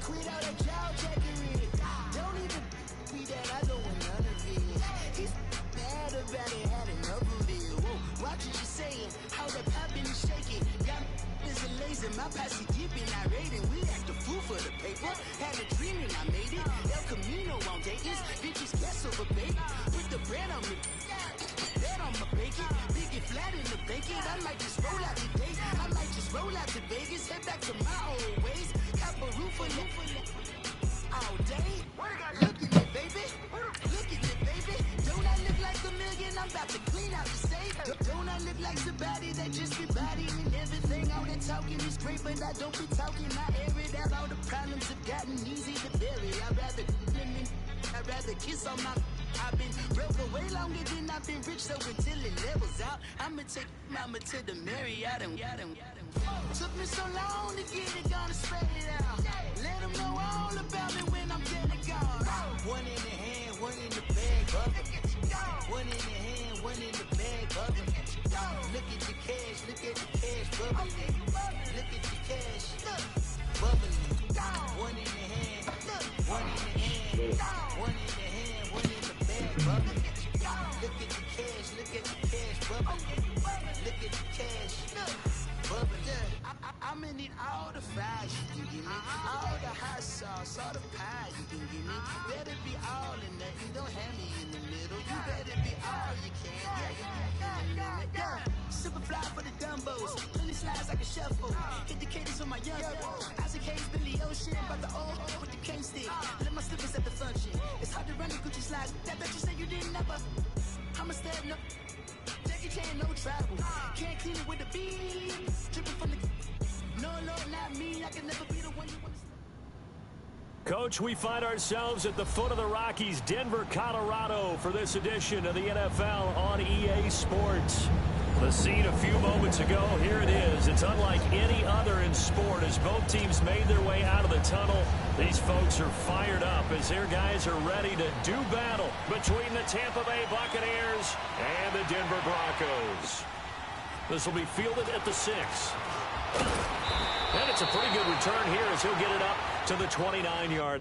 quit all that jaw jackery. Don't even be that, I don't want none of it. He's mad about it, had enough of it. Whoa, watch what you're saying, how the poppin' and shaking. Got is a laser, my posse deep and I raiding. We act a fool for the paper, had a dream and I made it. El Camino on Dayton's, bitches guess over bait. Put the bread on me, bread on my bacon. Big it flat in the bacon, I might just roll out today. I might just roll out to Vegas, head back to my old ways. Cop a roof for all day. Look at it, baby. Look at it, baby. Don't I look like a million? I'm about to clean out the safe. Don't I look like somebody that just be bodying everything? All that talking is great, but I don't be talking. I air it out. All the problems have gotten easy to bury. I'd rather kiss on my. I've been broke way longer than I've been rich, so until it levels out, I'ma take mama to the Marriott and took me so long to get it, gonna spread it out. Let them know all about me when I'm dead and gone. One in the hand, one in the bag, bubba. One in the hand, one in the bag, bubba. Look at the cash, bubba. Look at the cash, bubba. One in the hand, one in the hand, one in the hand, one in the bag, bubba. Look at the cash, bubba. Look at the cash, bubba. I'm gonna need all the fries you can give me, all the hot sauce, all the pie you can give me. Better be all in nothing, don't have me in the middle. You better be all you can. Yeah. Super fly for the dumbos, plenty slides like a shuffle. Hit the cadence with my young Isaac Hayes, Billy Ocean, but the old with the cane stick. Let my slippers at the function. It's hard to run the Gucci slides. That bet you say you didn't never. I'ma stand up. Jackie Chan, no travel. Can't clean it with a beat. Dripping from the. No, Lord, not me. I can never be the one you want to. Coach, we find ourselves at the foot of the Rockies, Denver, Colorado, for this edition of the NFL on EA Sports. The scene a few moments ago, here it is. It's unlike any other in sport as both teams made their way out of the tunnel. These folks are fired up as their guys are ready to do battle between the Tampa Bay Buccaneers and the Denver Broncos. This will be fielded at the 6. And it's a pretty good return here as he'll get it up to the 29-yard.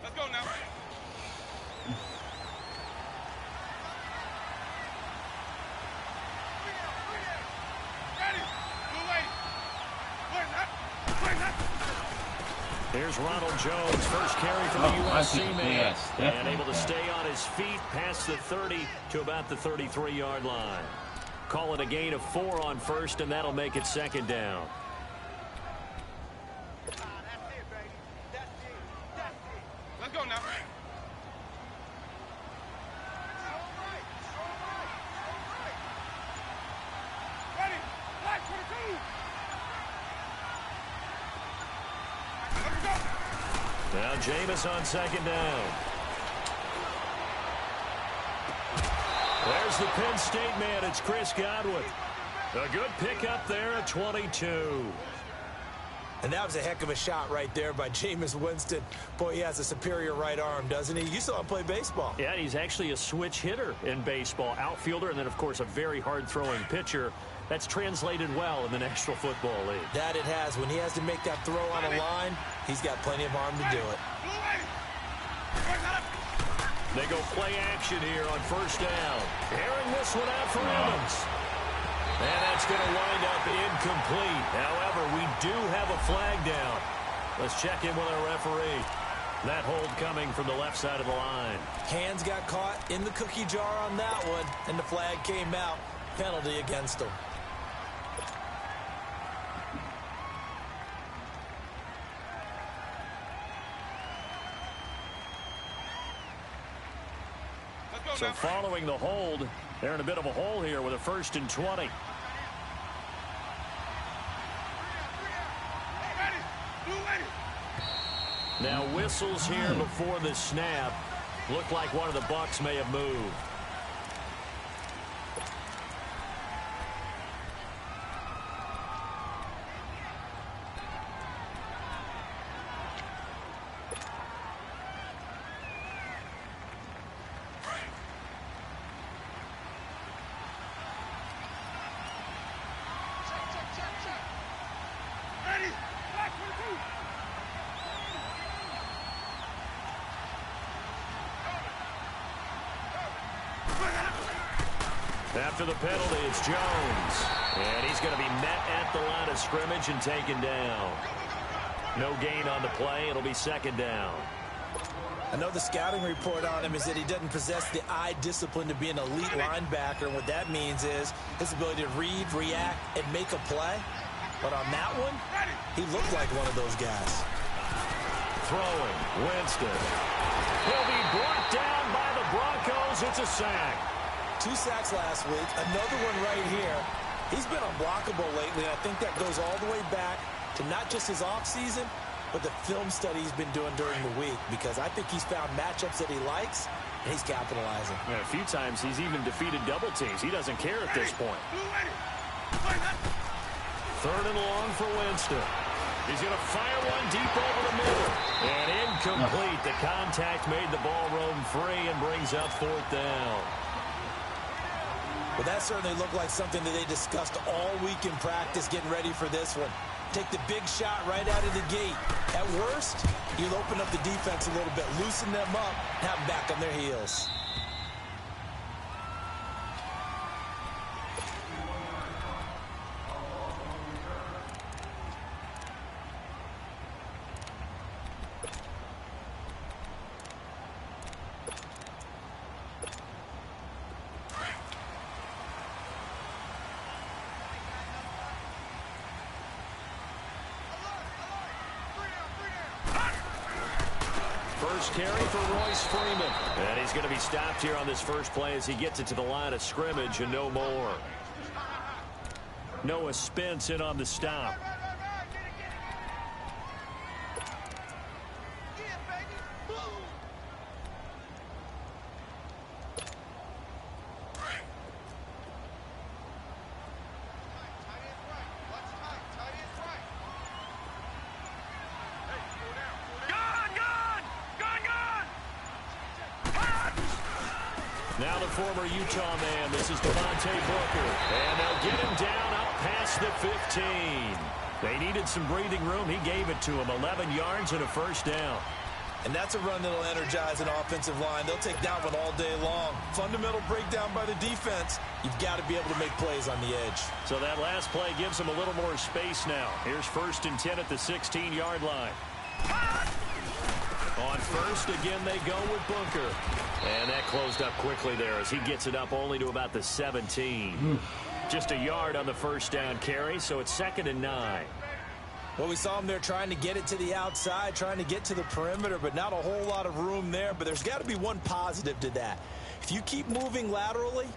Let's go now. Here's Ronald Jones, first carry from the USC man, and able to stay on his feet past the 30 to about the 33-yard line. Call it a gain of 4 on first, and that'll make it second down. Let's go now. Ready? Black 22. Now Jameis on second down. There's the Penn State man. It's Chris Godwin. A good pickup there at 22. And that was a heck of a shot right there by Jameis Winston. Boy, he has a superior right arm, doesn't he? You saw him play baseball. Yeah, he's actually a switch hitter in baseball. Outfielder, and then, of course, a very hard-throwing pitcher. That's translated well in the National Football League. That it has. When he has to make that throw on a line, he's got plenty of arm to do it. They go play action here on first down. Airing this one out for Evans. And that's going to wind up incomplete. However, we do have a flag down. Let's check in with our referee. That hold coming from the left side of the line. Hands got caught in the cookie jar on that one, and the flag came out. Penalty against him. So following the hold, they're in a bit of a hole here with a 1st and 20. Now whistles here before the snap. Looked like one of the Bucs may have moved. After the penalty, it's Jones. And he's going to be met at the line of scrimmage and taken down. No gain on the play. It'll be 2nd down. I know the scouting report on him is that he doesn't possess the eye discipline to be an elite linebacker. And what that means is his ability to read, react, and make a play. But on that one, he looked like one of those guys. Throwing, Winston. He'll be brought down by the Broncos. It's a sack. 2 sacks last week, another one right here. He's been unblockable lately, and I think that goes all the way back to not just his offseason, but the film study he's been doing during the week, because I think he's found matchups that he likes, and he's capitalizing. Yeah, a few times he's even defeated double teams. He doesn't care at this point. 3rd and long for Winston. He's going to fire one deep over the middle. And incomplete. The contact made the ball roam free and brings up 4th down. Well, that certainly looked like something that they discussed all week in practice getting ready for this one. Take the big shot right out of the gate. At worst, you'll open up the defense a little bit, loosen them up, and have them back on their heels. Carry for Royce Freeman. And he's going to be stopped here on this first play as he gets it to the line of scrimmage and no more. Noah Spence in on the stop. Now the former Utah man, this is Devontae Booker. And they'll get him down up past the 15. They needed some breathing room. He gave it to him. 11 yards and a 1st down. And that's a run that'll energize an offensive line. They'll take that one all day long. Fundamental breakdown by the defense. You've got to be able to make plays on the edge. So that last play gives them a little more space now. Here's 1st and 10 at the 16-yard line. On 1st, again, they go with Booker. And that closed up quickly there as he gets it up only to about the 17. Just a yard on the 1st down carry, so it's 2nd and 9. Well, we saw him there trying to get it to the outside, trying to get to the perimeter, but not a whole lot of room there. But there's got to be one positive to that. If you keep moving laterally,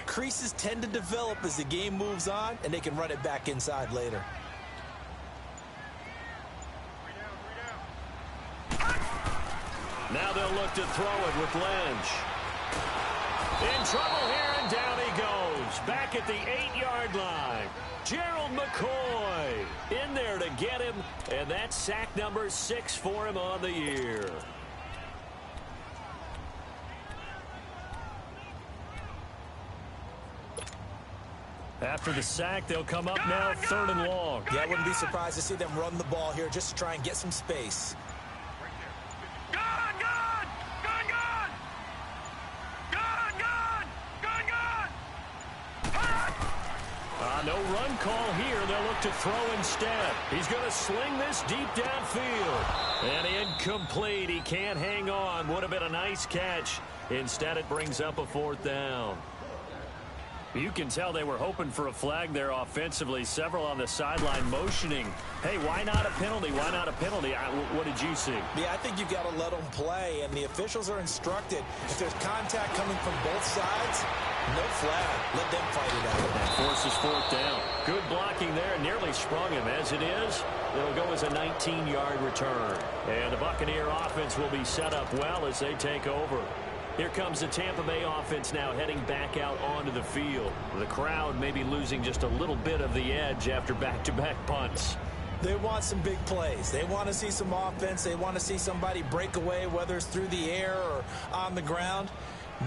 creases tend to develop as the game moves on, and they can run it back inside later. Now they'll look to throw it with Lynch. In trouble here, and down he goes. Back at the 8-yard line. Gerald McCoy in there to get him, and that's sack number 6 for him on the year. After the sack, they'll come up now 3rd and long. Yeah, I wouldn't be surprised to see them run the ball here just to try and get some space. call here. They'll look to throw instead. He's going to sling this deep downfield. And incomplete. He can't hang on. Would have been a nice catch. Instead, it brings up a 4th down. You can tell they were hoping for a flag there offensively. Several on the sideline motioning. Hey, why not a penalty? Why not a penalty? What did you see? Yeah, I think you've got to let them play, and the officials are instructed. If there's contact coming from both sides, no flag. Let them fight it out. That forces 4th down. Good blocking there. Nearly sprung him. As it is, it'll go as a 19-yard return. And the Buccaneer offense will be set up well as they take over. Here comes the Tampa Bay offense now heading back out onto the field. The crowd may be losing just a little bit of the edge after back-to-back punts. They want some big plays. They want to see some offense. They want to see somebody break away, whether it's through the air or on the ground.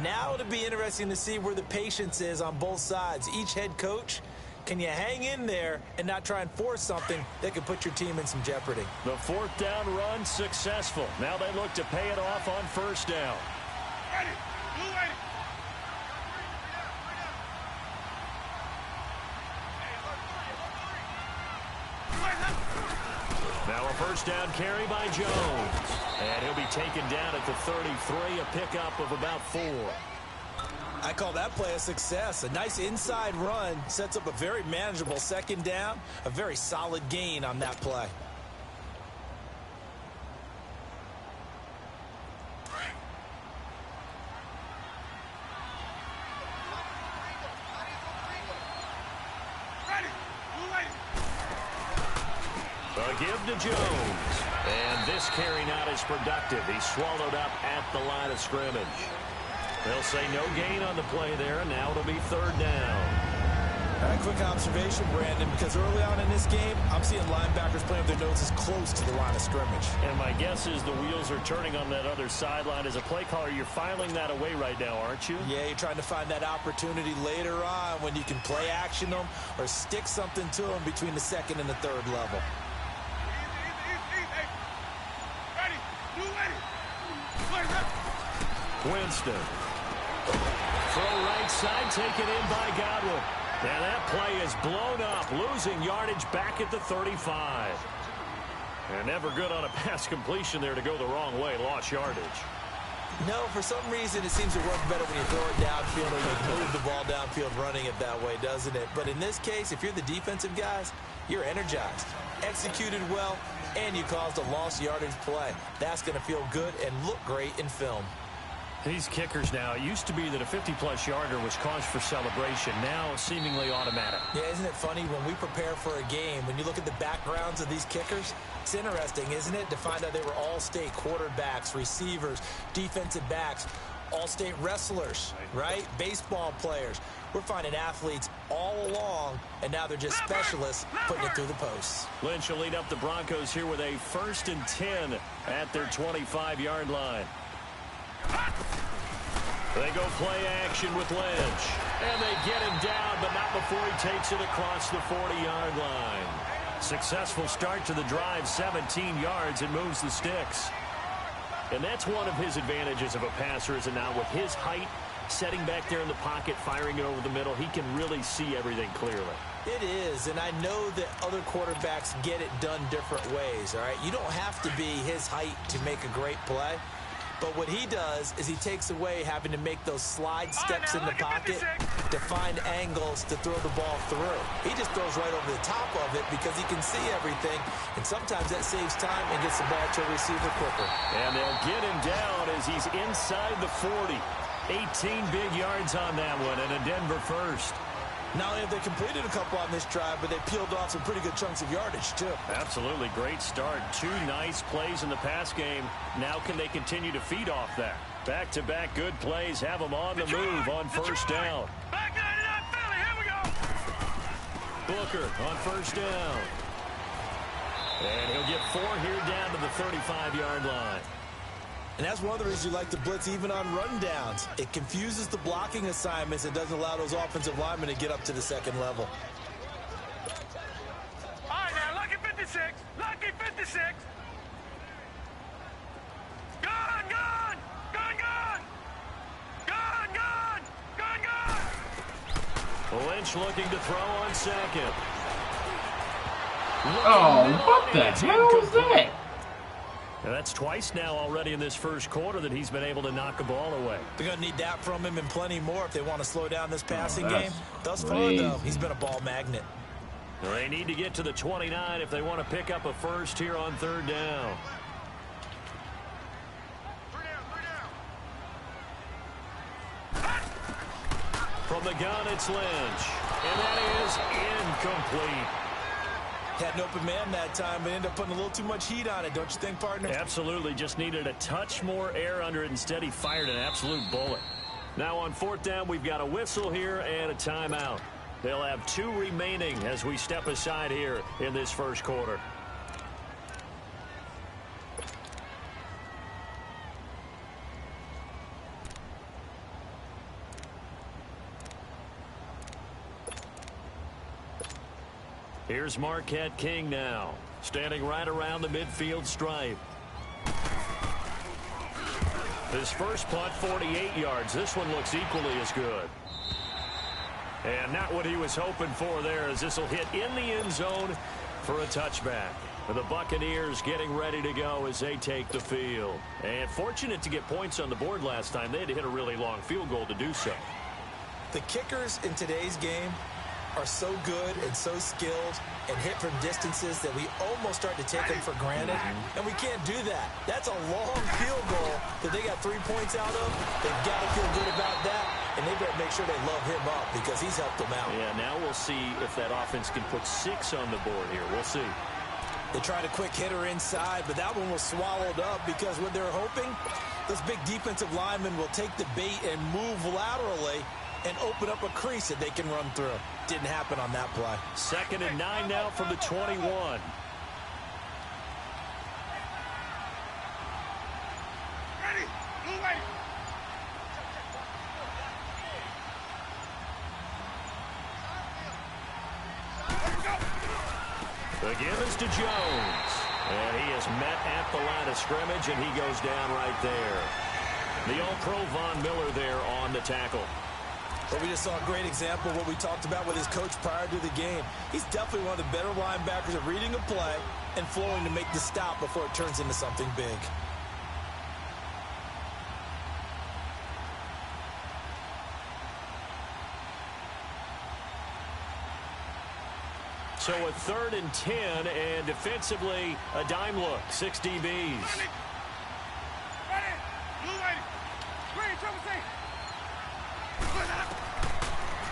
Now it'll be interesting to see where the patience is on both sides. Each head coach, can you hang in there and not try and force something that could put your team in some jeopardy? The 4th down run successful. Now they look to pay it off on 1st down. Ready. Blue ready. Now a 1st down carry by Jones. And he'll be taken down at the 33, a pickup of about 4. I call that play a success. A nice inside run sets up a very manageable 2nd down. A very solid gain on that play. A give to Jones. And this carry not as productive. He's swallowed up at the line of scrimmage. They'll say no gain on the play there, and now it'll be 3rd down. All right, quick observation, Brandon, because early on in this game, I'm seeing linebackers playing with their noses close to the line of scrimmage. And my guess is the wheels are turning on that other sideline. As a play caller, you're filing that away right now, aren't you? Yeah, you're trying to find that opportunity later on when you can play action them or stick something to them between the 2nd and the 3rd level. Winston. Throw right side, taken in by Godwin. And that play is blown up, losing yardage back at the 35. And never good on a pass completion there to go the wrong way, lost yardage. No, for some reason it seems to work better when you throw it downfield or you move the ball downfield running it that way, doesn't it? But in this case, if you're the defensive guys, you're energized, executed well, and you caused a lost yardage play. That's going to feel good and look great in film. These kickers now, it used to be that a 50-plus yarder was cause for celebration. Now seemingly automatic. Yeah, isn't it funny when we prepare for a game, when you look at the backgrounds of these kickers, it's interesting, isn't it, to find out they were all-state quarterbacks, receivers, defensive backs, all-state wrestlers, right? Baseball players. We're finding athletes all along, and now they're just specialists putting it through the posts. Lynch will lead up the Broncos here with a 1st and 10 at their 25-yard line. They go play action with Lynch. And they get him down, but not before he takes it across the 40-yard line. Successful start to the drive, 17 yards, and moves the sticks. And that's one of his advantages of a passer, is it not? With his height, setting back there in the pocket, firing it over the middle, he can really see everything clearly. It is, and I know that other quarterbacks get it done different ways, all right? You don't have to be his height to make a great play. But what he does is he takes away having to make those slide steps in the pocket to find angles to throw the ball through. He just throws right over the top of it because he can see everything, and sometimes that saves time and gets the ball to a receiver quicker. And they'll get him down as he's inside the 40. 18 big yards on that one, and a Denver first. Not only have they completed a couple on this drive, but they peeled off some pretty good chunks of yardage, too. Absolutely. Great start. 2 nice plays in the pass game. Now can they continue to feed off that? Back-to-back good plays have them on the move on 1st down. Back 99 Philly, here we go. Booker on 1st down. And he'll get 4 here down to the 35-yard line. And that's one of the reasons you like to blitz even on rundowns. It confuses the blocking assignments and doesn't allow those offensive linemen to get up to the 2nd level. All right, now, lucky 56. Lucky 56. Gone, gone. Gone, gone. Gone, gone. Gone, gone. Lynch looking to throw on 2nd. Oh, what the hell was that? And that's twice now already in this first quarter that he's been able to knock a ball away. They're going to need that from him and plenty more if they want to slow down this passing game. Thus far, crazy. though, he's been a ball magnet. They need to get to the 29 if they want to pick up a first here on third down. From the gun, it's Lynch. And that is incomplete. Had an open man that time, but ended up putting a little too much heat on it, don't you think, partner? Absolutely. Just needed a touch more air under it. Instead, he fired an absolute bullet. Now on fourth down, we've got a whistle here and a timeout. They'll have 2 remaining as we step aside here in this first quarter. Here's Marquette King now, standing right around the midfield stripe. His first punt, 48 yards. This one looks equally as good. And not what he was hoping for there, as this will hit in the end zone for a touchback. The Buccaneers getting ready to go as they take the field. And fortunate to get points on the board last time. They had to hit a really long field goal to do so. The kickers in today's game are so good and so skilled and hit from distances that we almost start to take them for granted, and we can't do that. That's a long field goal that they got 3 points out of. They've got to feel good about that, and they better make sure they love him up because he's helped them out. Yeah, now we'll see if that offense can put 6 on the board here. We'll see. They tried a quick hitter inside, but that one was swallowed up because what they're hoping, those big defensive linemen will take the bait and move laterally and open up a crease that they can run through. Didn't happen on that play. 2nd and 9 now from the 21. Ready. Move ready. Let's go. The give is to Jones. And he is met at the line of scrimmage, and he goes down right there. The All-Pro Von Miller there on the tackle. But we just saw a great example of what we talked about with his coach prior to the game. He's definitely one of the better linebackers at reading a play and flowing to make the stop before it turns into something big. So a 3rd and 10, and defensively a dime look. 6 DBs. Ready. Move ready. Ready, trouble safe.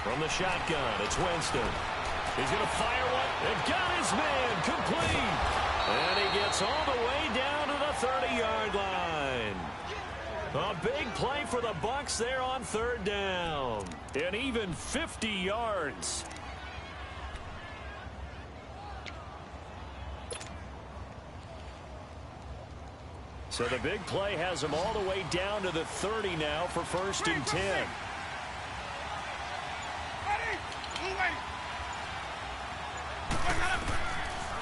From the shotgun, it's Winston. He's going to fire one and got his man complete. And he gets all the way down to the 30-yard line. A big play for the Bucs there on 3rd down. And even 50 yards. So the big play has him all the way down to the 30 now for 1st and 10.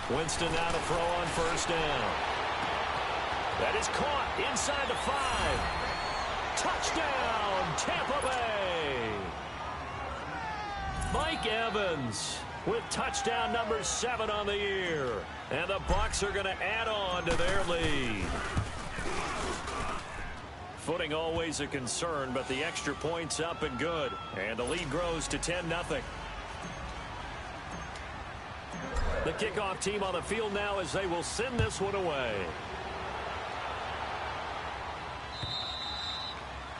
Winston now to throw on 1st down. That is caught inside the 5. Touchdown, Tampa Bay. Mike Evans with touchdown number 7 on the year. And the Bucs are going to add on to their lead. Footing always a concern, but the extra point's up and good. And the lead grows to 10-0. The kickoff team on the field now as they will send this one away.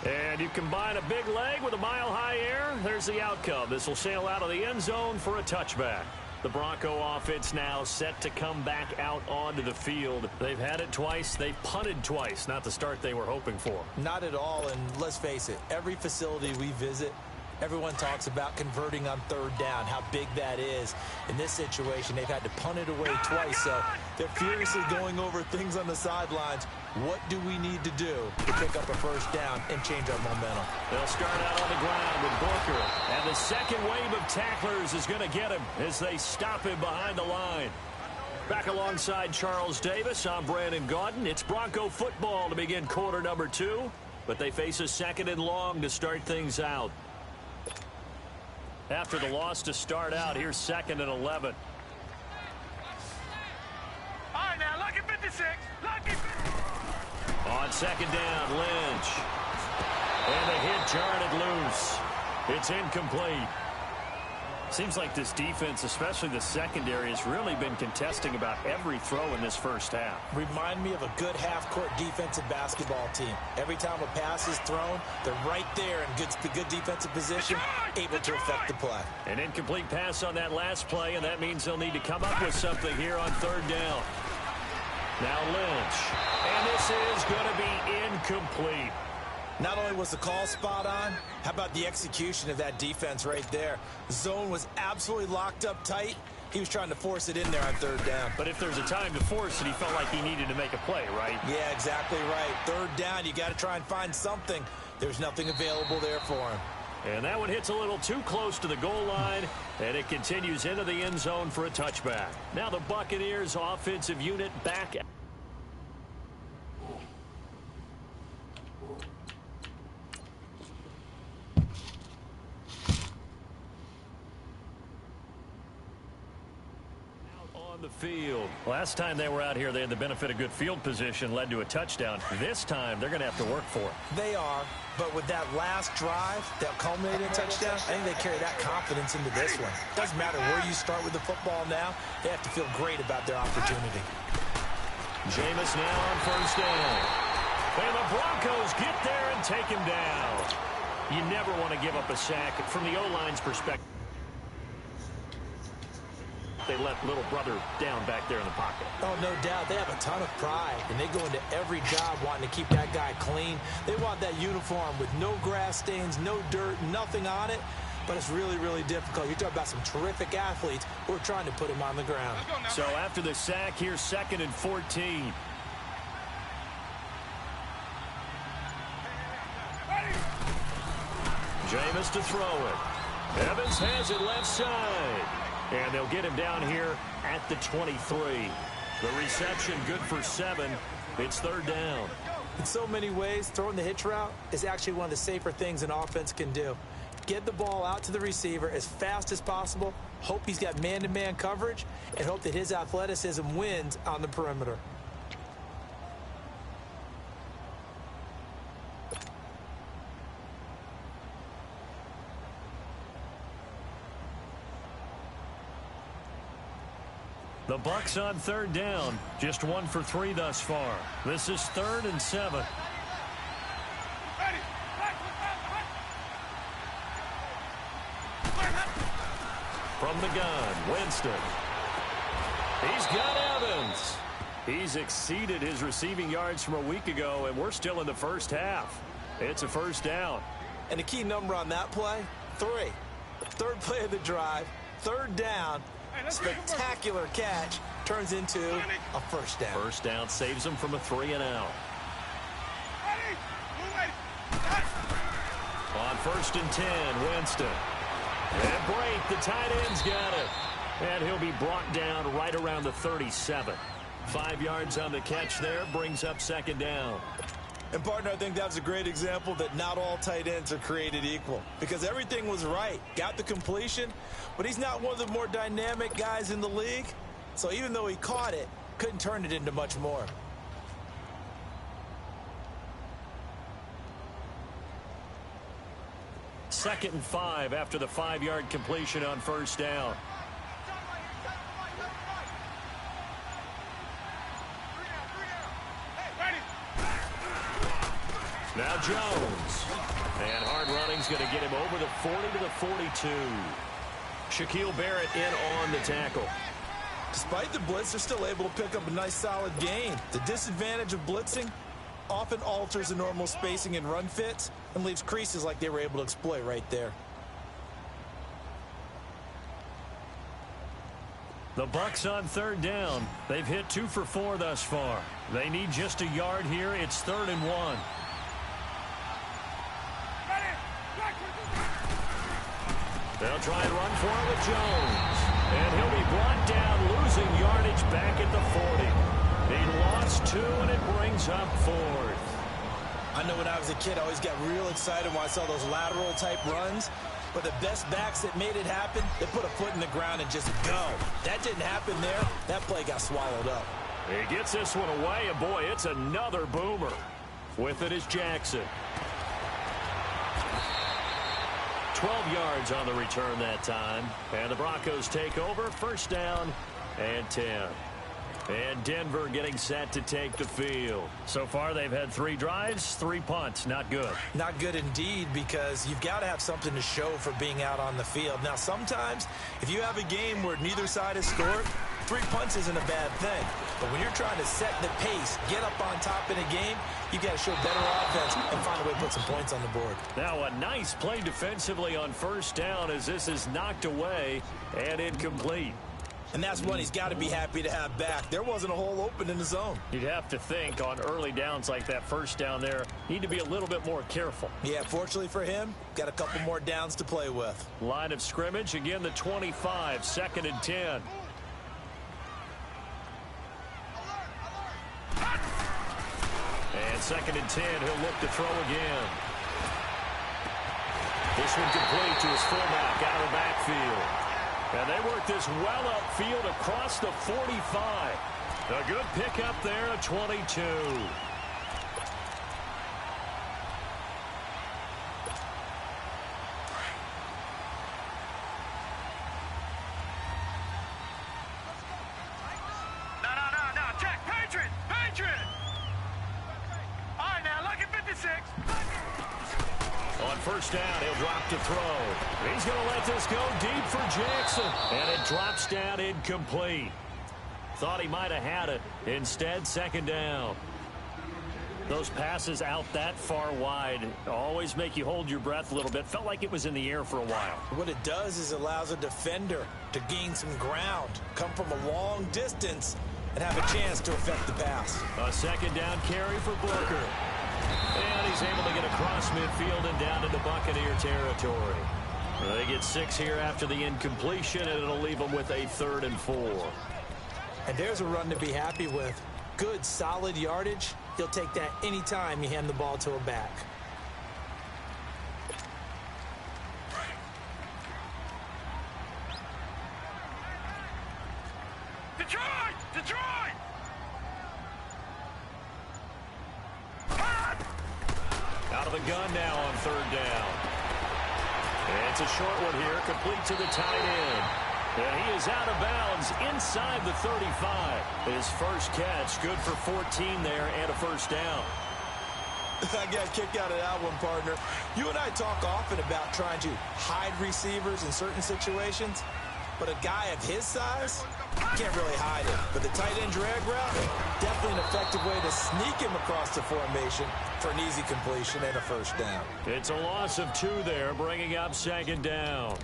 And you combine a big leg with a mile-high air, there's the outcome. This will sail out of the end zone for a touchback. The Bronco offense now set to come back out onto the field. They've had it twice. They've punted twice. Not the start they were hoping for. Not at all, and let's face it, every facility we visit, everyone talks about converting on 3rd down, how big that is. In this situation, they've had to punt it away twice, so they're furiously going over things on the sidelines. What do we need to do to pick up a 1st down and change our momentum? They'll start out on the ground with Booker. And the second wave of tacklers is going to get him as they stop him behind the line. Back alongside Charles Davis, I'm Brandon Gaudin. It's Bronco football to begin quarter number 2, but they face a 2nd and long to start things out. After the loss to start out, here's 2nd and 11. second down, Lynch. And the hit jarred loose. It's incomplete. Seems like this defense, especially the secondary, has really been contesting about every throw in this first half. Remind me of a good half-court defensive basketball team. Every time a pass is thrown, they're right there in good defensive position, able to affect the play. An incomplete pass on that last play, and that means they'll need to come up with something here on third down. Now Lynch. And this is going to be incomplete. Not only was the call spot on, how about the execution of that defense right there? The zone was absolutely locked up tight. He was trying to force it in there on third down. But if there's a time to force it, he felt like he needed to make a play, right? Yeah, exactly right. Third down, you got to try and find something. There's nothing available there for him. And that one hits a little too close to the goal line, and it continues into the end zone for a touchback. Now the Buccaneers offensive unit back. The field. Last time they were out here, they had the benefit of good field position, led to a touchdown. This time, they're going to have to work for it. They are, but with that last drive that culminated in a touchdown, I think they carry that confidence into this one. Doesn't matter where you start with the football now, they have to feel great about their opportunity. Jameis now on first down. And the Broncos get there and take him down. You never want to give up a sack from the O-line's perspective. They let little brother down back there in the pocket. Oh, no doubt. They have a ton of pride, and they go into every job wanting to keep that guy clean. They want that uniform with no grass stains, no dirt, nothing on it, but it's really, really difficult. You're talking about some terrific athletes who are trying to put him on the ground. So after the sack, here's 2nd and 14. Jameis to throw it. Evans has it left side. And they'll get him down here at the 23. The reception good for 7. It's third down. In so many ways, throwing the hitch route is actually one of the safer things an offense can do. Get the ball out to the receiver as fast as possible, hope he's got man-to-man coverage, and hope that his athleticism wins on the perimeter. The Bucs on third down, just 1 for 3 thus far. This is 3rd and 7. From the gun, Winston. He's got Evans. He's exceeded his receiving yards from a week ago, and we're still in the first half. It's a first down. And the key number on that play, 3. Third play of the drive, third down. Spectacular catch turns into a first down. First down saves them from a 3-and-out. On 1st and 10, Winston. And break, the tight end's got it. And he'll be brought down right around the 37. 5 yards on the catch there, brings up 2nd down. And, partner, I think that was a great example that not all tight ends are created equal. Because everything was right. Got the completion, but he's not one of the more dynamic guys in the league. So even though he caught it, couldn't turn it into much more. Second and 5 after the 5-yard completion on first down. Now Jones. And hard running's going to get him over the 40 to the 42. Shaquille Barrett in on the tackle. Despite the blitz, they're still able to pick up a nice solid gain. The disadvantage of blitzing often alters the normal spacing and run fits and leaves creases like they were able to exploit right there. The Bucs on third down. They've hit 2 for 4 thus far. They need just a yard here. It's 3rd and 1. They'll try and run for it with Jones. And he'll be brought down, losing yardage back at the 40. He lost 2, and it brings up 4th. I know when I was a kid, I always got real excited when I saw those lateral-type runs. But the best backs that made it happen, they put a foot in the ground and just go. That didn't happen there. That play got swallowed up. He gets this one away, and boy, it's another boomer. With it is Jackson. 12 yards on the return that time. And the Broncos take over. First down and 10. And Denver getting set to take the field. So far, they've had 3 drives, 3 punts. Not good. Not good indeed, because you've got to have something to show for being out on the field. Now, sometimes, if you have a game where neither side has scored, 3 punts isn't a bad thing. But when you're trying to set the pace, get up on top in a game, you've got to show better offense and find a way to put some points on the board. Now, a nice play defensively on first down as this is knocked away and incomplete. And that's one he's got to be happy to have back. There wasn't a hole open in the zone. You'd have to think on early downs like that first down there, need to be a little bit more careful. Yeah, fortunately for him, got a couple more downs to play with. Line of scrimmage, again the 25, 2nd and 10. And 2nd and 10, he'll look to throw again. This one complete to his fullback out of the backfield. And they work this well upfield across the 45. A good pickup there at 22. No. Check. Patriot. All right, now, look at 56. On first down, he'll drop to throw. He's going to let this go deep for Jackson. And it drops down incomplete. Thought he might have had it. Instead, 2nd down. Those passes out that far wide always make you hold your breath a little bit. Felt like it was in the air for a while. What it does is allows a defender to gain some ground, come from a long distance, and have a chance to affect the pass. A 2nd down carry for Booker. And he's able to get across midfield and down into Buccaneer territory. They get 6 here after the incompletion, and it'll leave them with a 3rd and 4. And there's a run to be happy with. Good, solid yardage. He'll take that anytime you hand the ball to a back. Detroit! Out of the gun now on 3rd down. And it's a short one here, complete to the tight end. And he is out of bounds inside the 35. His first catch, good for 14 there and a first down. I got a kick out of that one, partner. You and I talk often about trying to hide receivers in certain situations, but a guy of his size can't really hide it. But the tight end drag route, definitely an effective way to sneak him across the formation for an easy completion and a first down. It's a loss of 2 there, bringing up 2nd down.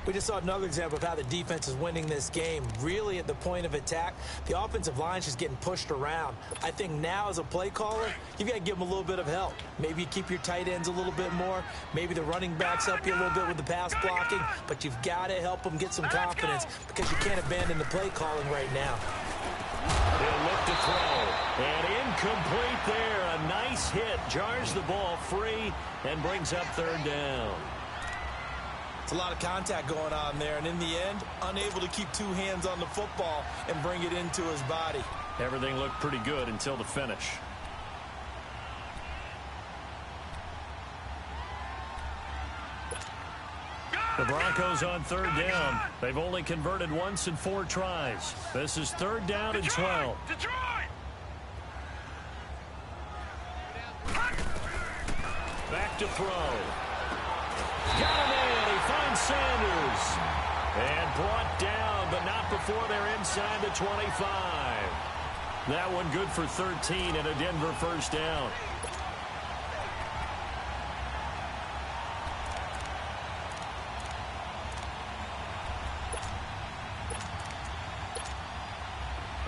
We just saw another example of how the defense is winning this game. Really at the point of attack, the offensive line is just getting pushed around. I think now as a play caller, you've got to give them a little bit of help. Maybe you keep your tight ends a little bit more. Maybe the running backs help you a little bit with the pass blocking. But you've got to help them get some confidence because you can't abandon the play calling right now. He'll look to throw. And incomplete there. A nice hit. Jars the ball free and brings up 3rd down. It's a lot of contact going on there, and in the end, unable to keep 2 hands on the football and bring it into his body. Everything looked pretty good until the finish. The Broncos on 3rd down. They've only converted once in 4 tries. This is 3rd down and 12. Detroit! Back to throw. Got him in. He finds Sanders. And brought down, but not before they're inside the 25. That one good for 13 and a Denver first down.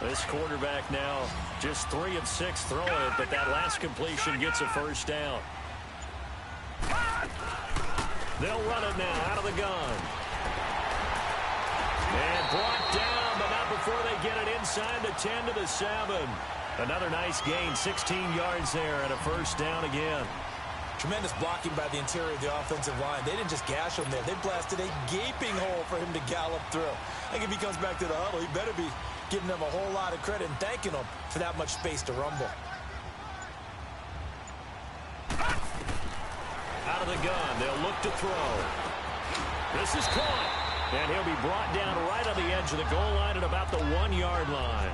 This quarterback now just 3 of 6 throwing it, but that last completion gets a first down. They'll run it now out of the gun. And brought down, but not before they get it inside the 10 to the 7. Another nice gain, 16 yards there and a first down again. Tremendous blocking by the interior of the offensive line. They didn't just gash him there. They blasted a gaping hole for him to gallop through. I think if he comes back to the huddle, he better be giving them a whole lot of credit and thanking them for that much space to rumble. of the gun. They'll look to throw. This is caught. And he'll be brought down right on the edge of the goal line at about the 1-yard line.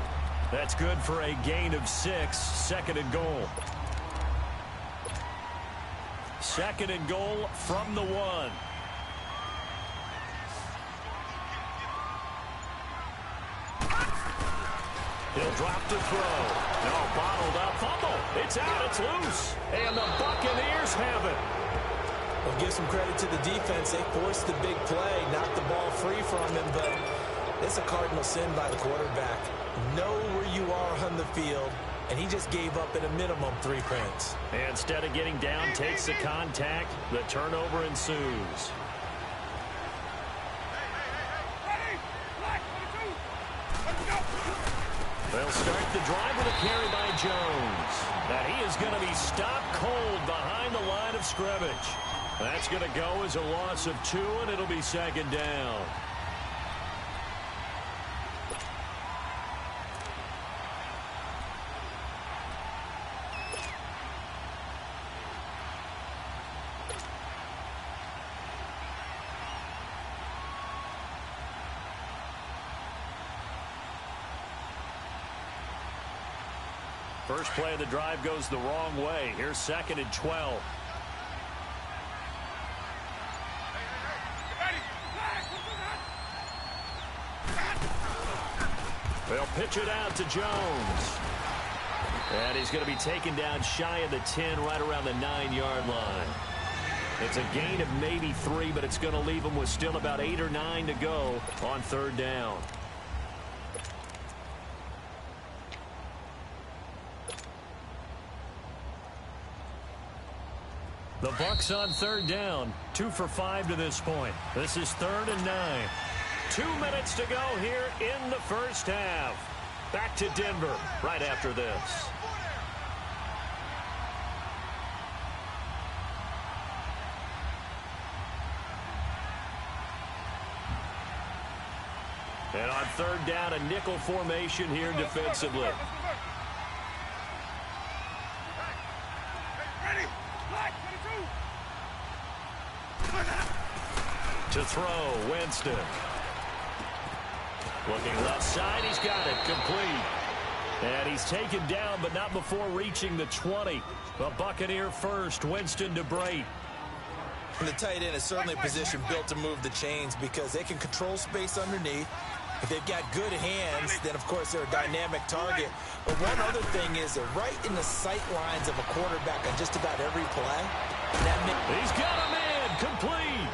That's good for a gain of 6. Second and goal. Second and goal from the 1. He'll drop to throw. No, bottled up. Fumble. It's out. It's loose. And the Buccaneers have it. Well, give some credit to the defense. They forced the big play, knocked the ball free from him, but it's a cardinal sin by the quarterback. Know where you are on the field, and he just gave up at a minimum 3 points. And instead of getting down, takes the contact. The turnover ensues. They'll start the drive with a carry by Jones. Now he is going to be stopped cold behind the line of scrimmage. That's going to go as a loss of 2, and it'll be second down. First play of the drive goes the wrong way. Here's second and 12. They'll pitch it out to Jones. And he's going to be taken down shy of the 10, right around the 9-yard line. It's a gain of maybe 3, but it's going to leave him with still about 8 or 9 to go on third down. The Bucs on third down, 2 for 5 to this point. This is 3rd and 9. 2 minutes to go here in the first half. Back to Denver right after this. And on third down, a nickel formation here defensively. To throw, Winston. Looking left side, he's got it, complete. And he's taken down, but not before reaching the 20. The Buccaneer first, Winston to Brait. And the tight end is certainly a position built to move the chains because they can control space underneath. If they've got good hands, then, of course, they're a dynamic target. But one other thing is they're right in the sight lines of a quarterback on just about every play. He's got a man, complete.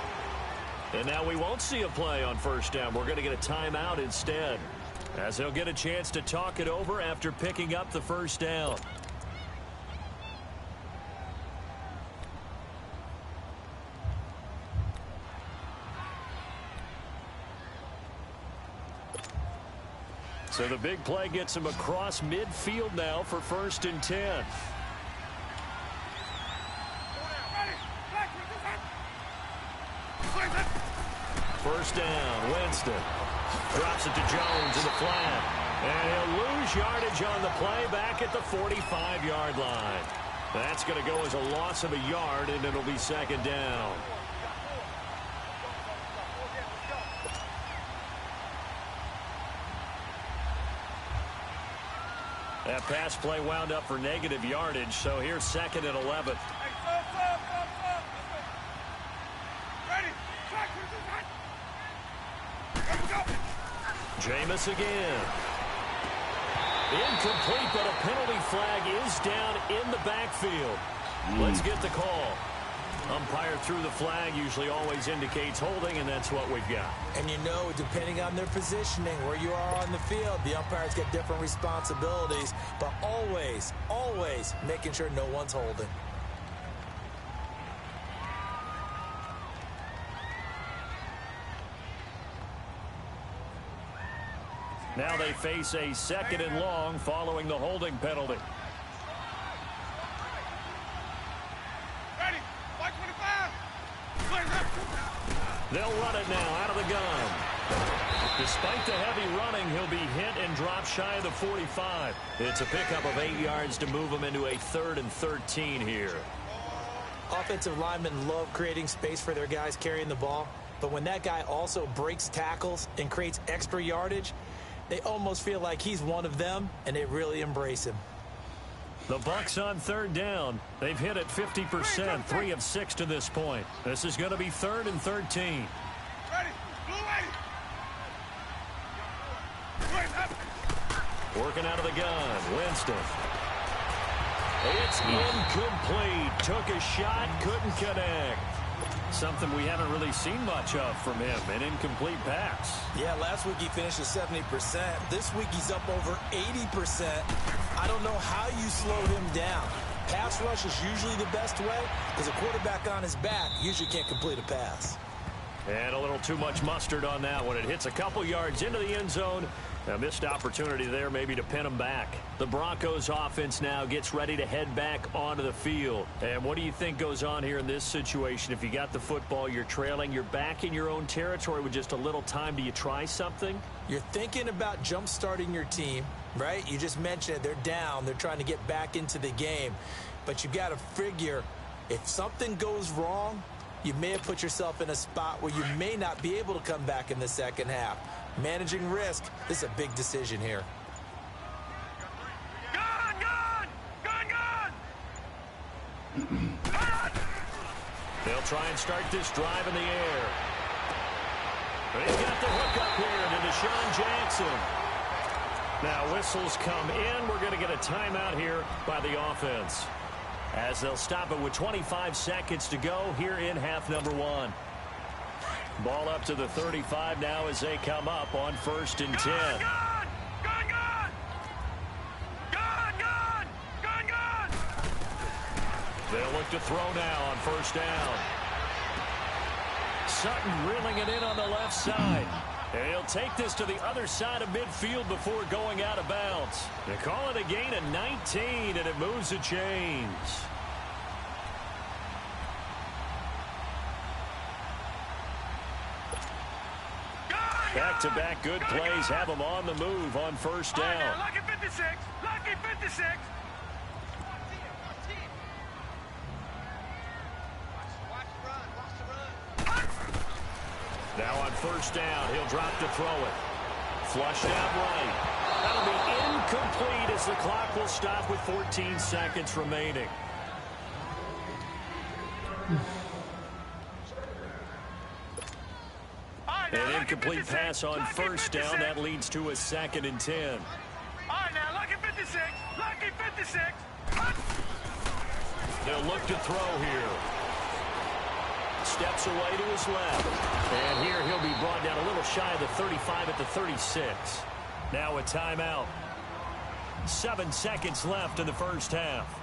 And now we won't see a play on first down. We're going to get a timeout instead, as he'll get a chance to talk it over after picking up the first down. So the big play gets him across midfield now for 1st and 10. First down, Winston. Drops it to Jones in the flat. And he'll lose yardage on the play back at the 45-yard line. That's going to go as a loss of a yard, and it'll be second down. That pass play wound up for negative yardage, so here's 2nd and 11. Jameis again. Incomplete, but a penalty flag is down in the backfield. Let's get the call. Umpire threw the flag, usually always indicates holding, and that's what we've got. And you know, depending on their positioning, where you are on the field, the umpires get different responsibilities, but always, always making sure no one's holding. Now they face a 2nd and long following the holding penalty. They'll run it now out of the gun. Despite the heavy running, he'll be hit and drop shy of the 45. It's a pickup of 8 yards to move him into a 3rd and 13 here. Offensive linemen love creating space for their guys carrying the ball, but when that guy also breaks tackles and creates extra yardage, they almost feel like he's one of them, and they really embrace him. The Bucs on third down. They've hit it 50%, 3 of 6 to this point. This is going to be 3rd and 13. Working out of the gun, Winston. It's incomplete. Took a shot, couldn't connect. Something we haven't really seen much of from him, an incomplete pass. Yeah, last week he finished at 70%. This week he's up over 80%. I don't know how you slow him down. Pass rush is usually the best way because a quarterback on his back usually can't complete a pass. And a little too much mustard on that one. It hits a couple yards into the end zone. A missed opportunity there maybe to pin him back. The Broncos offense now gets ready to head back onto the field. And what do you think goes on here in this situation? If you got the football, you're trailing, you're back in your own territory with just a little time. Do you try something? You're thinking about jump-starting your team, right? You just mentioned it. They're down. They're trying to get back into the game. But you got to figure if something goes wrong, you may have put yourself in a spot where you may not be able to come back in the second half. Managing risk, this is a big decision here. They'll try and start this drive in the air. They've got the hook up here to Deshaun Jackson. Now whistles come in. We're going to get a timeout here by the offense, as they'll stop it with 25 seconds to go here in half number 1. Ball up to the 35 now as they come up on 1st and 10. They'll look to throw now on 1st down. Sutton reeling it in on the left side. And he'll take this to the other side of midfield before going out of bounds. They call it a gain of 19, and it moves the chains. Back-to-back good plays have them on the move on 1st down. Lucky 56. Lucky 56. Now on 1st down, he'll drop to throw it. Flushed out right. That'll be incomplete as the clock will stop with 14 seconds remaining. An incomplete pass on 1st down. That leads to a 2nd and 10. All right, now, lucky 56. Lucky 56. They'll look to throw here. Steps away to his left. And here he'll be brought down a little shy of the 35 at the 36. Now a timeout. 7 seconds left in the 1st half.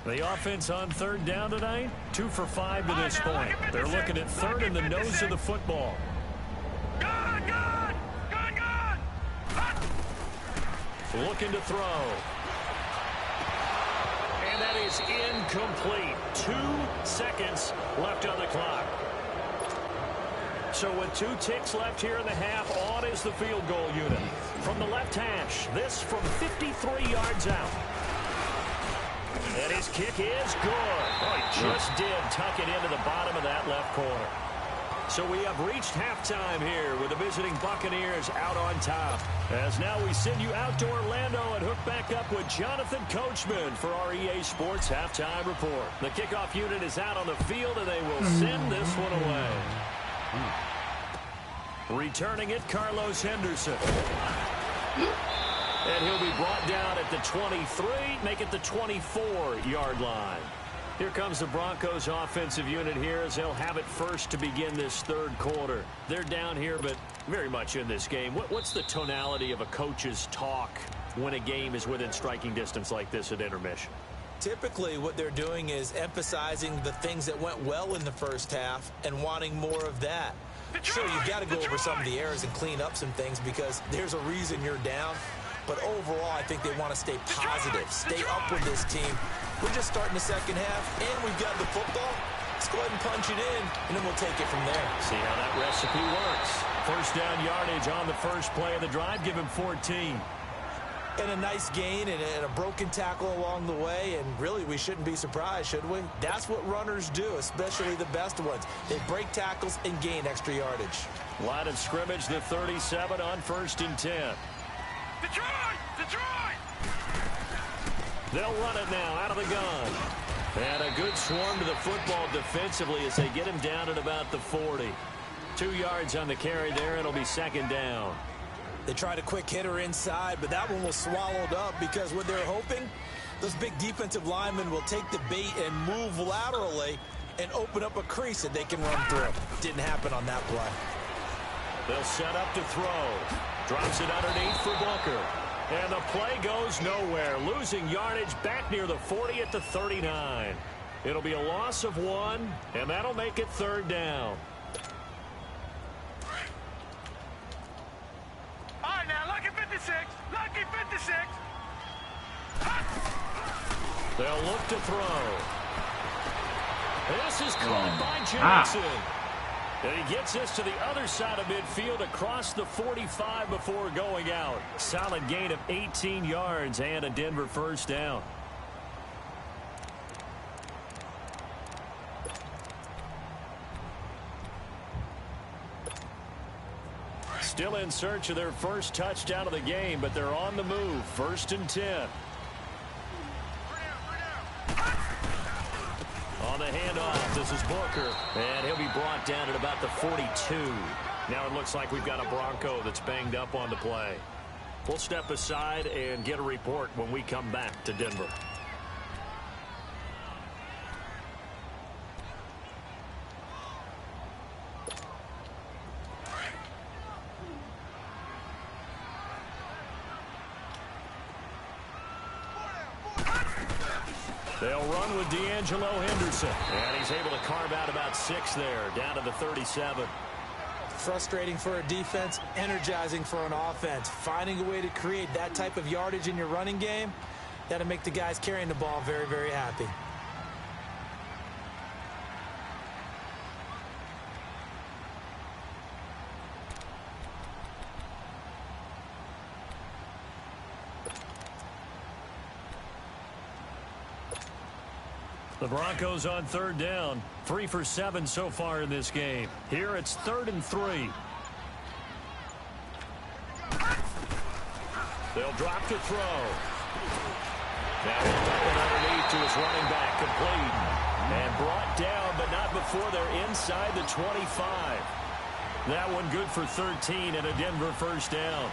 The offense on 3rd down tonight, 2 for 5 to this point. They're looking at 3rd in the nose of the football. Looking to throw. And that is incomplete. 2 seconds left on the clock. So with 2 ticks left here in the half, on is the field goal unit. From the left hash, this from 53 yards out. And his kick is good. Oh, he just did tuck it into the bottom of that left corner. So we have reached halftime here with the visiting Buccaneers out on top. As now we send you out to Orlando and hook back up with Jonathan Coachman for our EA Sports Halftime Report. The kickoff unit is out on the field, and they will send this one away. Returning it, Carlos Henderson. And he'll be brought down at the 23, make it the 24-yard line. Here comes the Broncos offensive unit here as they'll have it first to begin this 3rd quarter. They're down here, but very much in this game. What's the tonality of a coach's talk when a game is within striking distance like this at intermission? Typically, what they're doing is emphasizing the things that went well in the 1st half and wanting more of that. Sure, you've got to go over some of the errors and clean up some things because there's a reason you're down. But overall, I think they want to stay positive, stay up with this team. We're just starting the 2nd half, and we've got the football. Let's go ahead and punch it in, and then we'll take it from there. See how that recipe works. First down yardage on the first play of the drive. Give him 14. And a nice gain and a broken tackle along the way, and really we shouldn't be surprised, should we? That's what runners do, especially the best ones. They break tackles and gain extra yardage. Line of scrimmage, the 37 on 1st and 10. Detroit! Detroit! They'll run it now out of the gun. And a good swarm to the football defensively as they get him down at about the 40. 2 yards on the carry there. It'll be 2nd down. They tried a quick hitter inside, but that one was swallowed up because what they're hoping, those big defensive linemen will take the bait and move laterally and open up a crease that they can run through. Didn't happen on that play. They'll set up to throw. Drops it underneath for Booker. And the play goes nowhere. Losing yardage back near the 40 at the 39. It'll be a loss of 1, and that'll make it 3rd down. All right, now, lucky 56. Lucky 56. They'll look to throw. This is caught by Jackson. And he gets this to the other side of midfield across the 45 before going out. Solid gain of 18 yards and a Denver first down. Still in search of their first touchdown of the game, but they're on the move. 1st and 10. On the handoff, this is Booker, and he'll be brought down at about the 42. Now it looks like we've got a Bronco that's banged up on the play. We'll step aside and get a report when we come back to Denver. They'll run with D'Angelo Henderson. And he's able to carve out about 6 there, down to the 37. Frustrating for a defense, energizing for an offense. Finding a way to create that type of yardage in your running game, that'll make the guys carrying the ball very, very happy. The Broncos on 3rd down. 3 for 7 so far in this game. Here it's 3rd and 3. They'll drop to throw. Now he'll dump it underneath to his running back, complete. And brought down, but not before they're inside the 25. That one good for 13 and a Denver first down.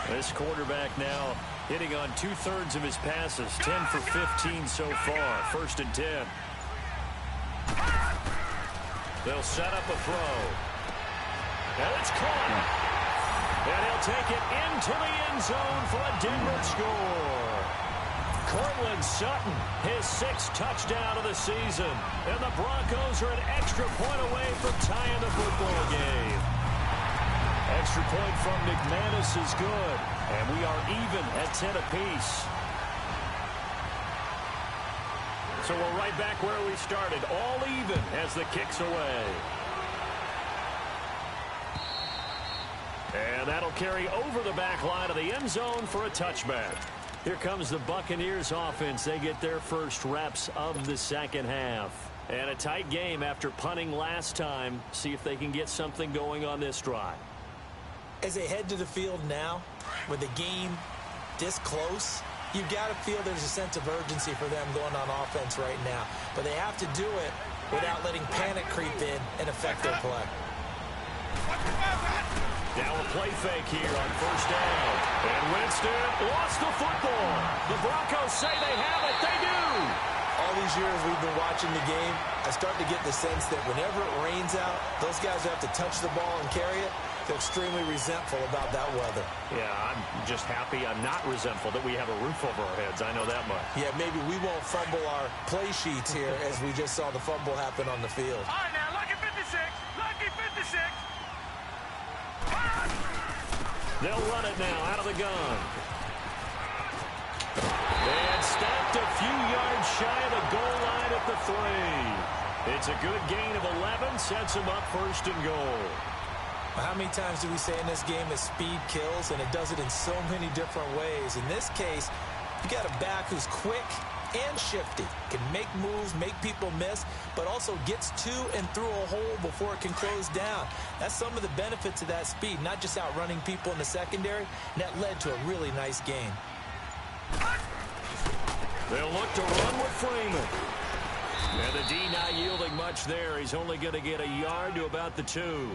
This quarterback now hitting on 2/3 of his passes, 10 for 15 so far. 1st and 10. They'll set up a throw. And it's caught. And he'll take it into the end zone for a Denver score. Cortland Sutton, his 6th touchdown of the season. And the Broncos are an extra point away from tying the football game. Extra point from McManus is good. And we are even at 10 apiece. So we're right back where we started. All even as the kick's away. And that'll carry over the back line of the end zone for a touchback. Here comes the Buccaneers offense. They get their first reps of the second half. And a tight game after punting last time. See if they can get something going on this drive. As they head to the field now, with the game this close, you've got to feel there's a sense of urgency for them going on offense right now. But they have to do it without letting panic creep in and affect their play. Now a play fake here on 1st down. And Winston lost the football. The Broncos say they have it. They do. All these years we've been watching the game, I start to get the sense that whenever it rains out, those guys have to touch the ball and carry it. They're extremely resentful about that weather. Yeah, I'm just happy I'm not resentful that we have a roof over our heads. I know that much. Yeah, maybe we won't fumble our play sheets here as we just saw the fumble happen on the field. All right, now, lucky 56. Lucky 56. They'll run it now out of the gun. And stopped a few yards shy of the goal line at the 3. It's a good gain of 11, sets him up first and goal. How many times do we say in this game that speed kills, and it does it in so many different ways? In this case, you got a back who's quick and shifty, can make moves, make people miss, but also gets to and through a hole before it can close down. That's some of the benefits of that speed, not just outrunning people in the secondary, and that led to a really nice gain. They'll look to run with Freeman. And the D not yielding much there. He's only going to get a yard to about the 2.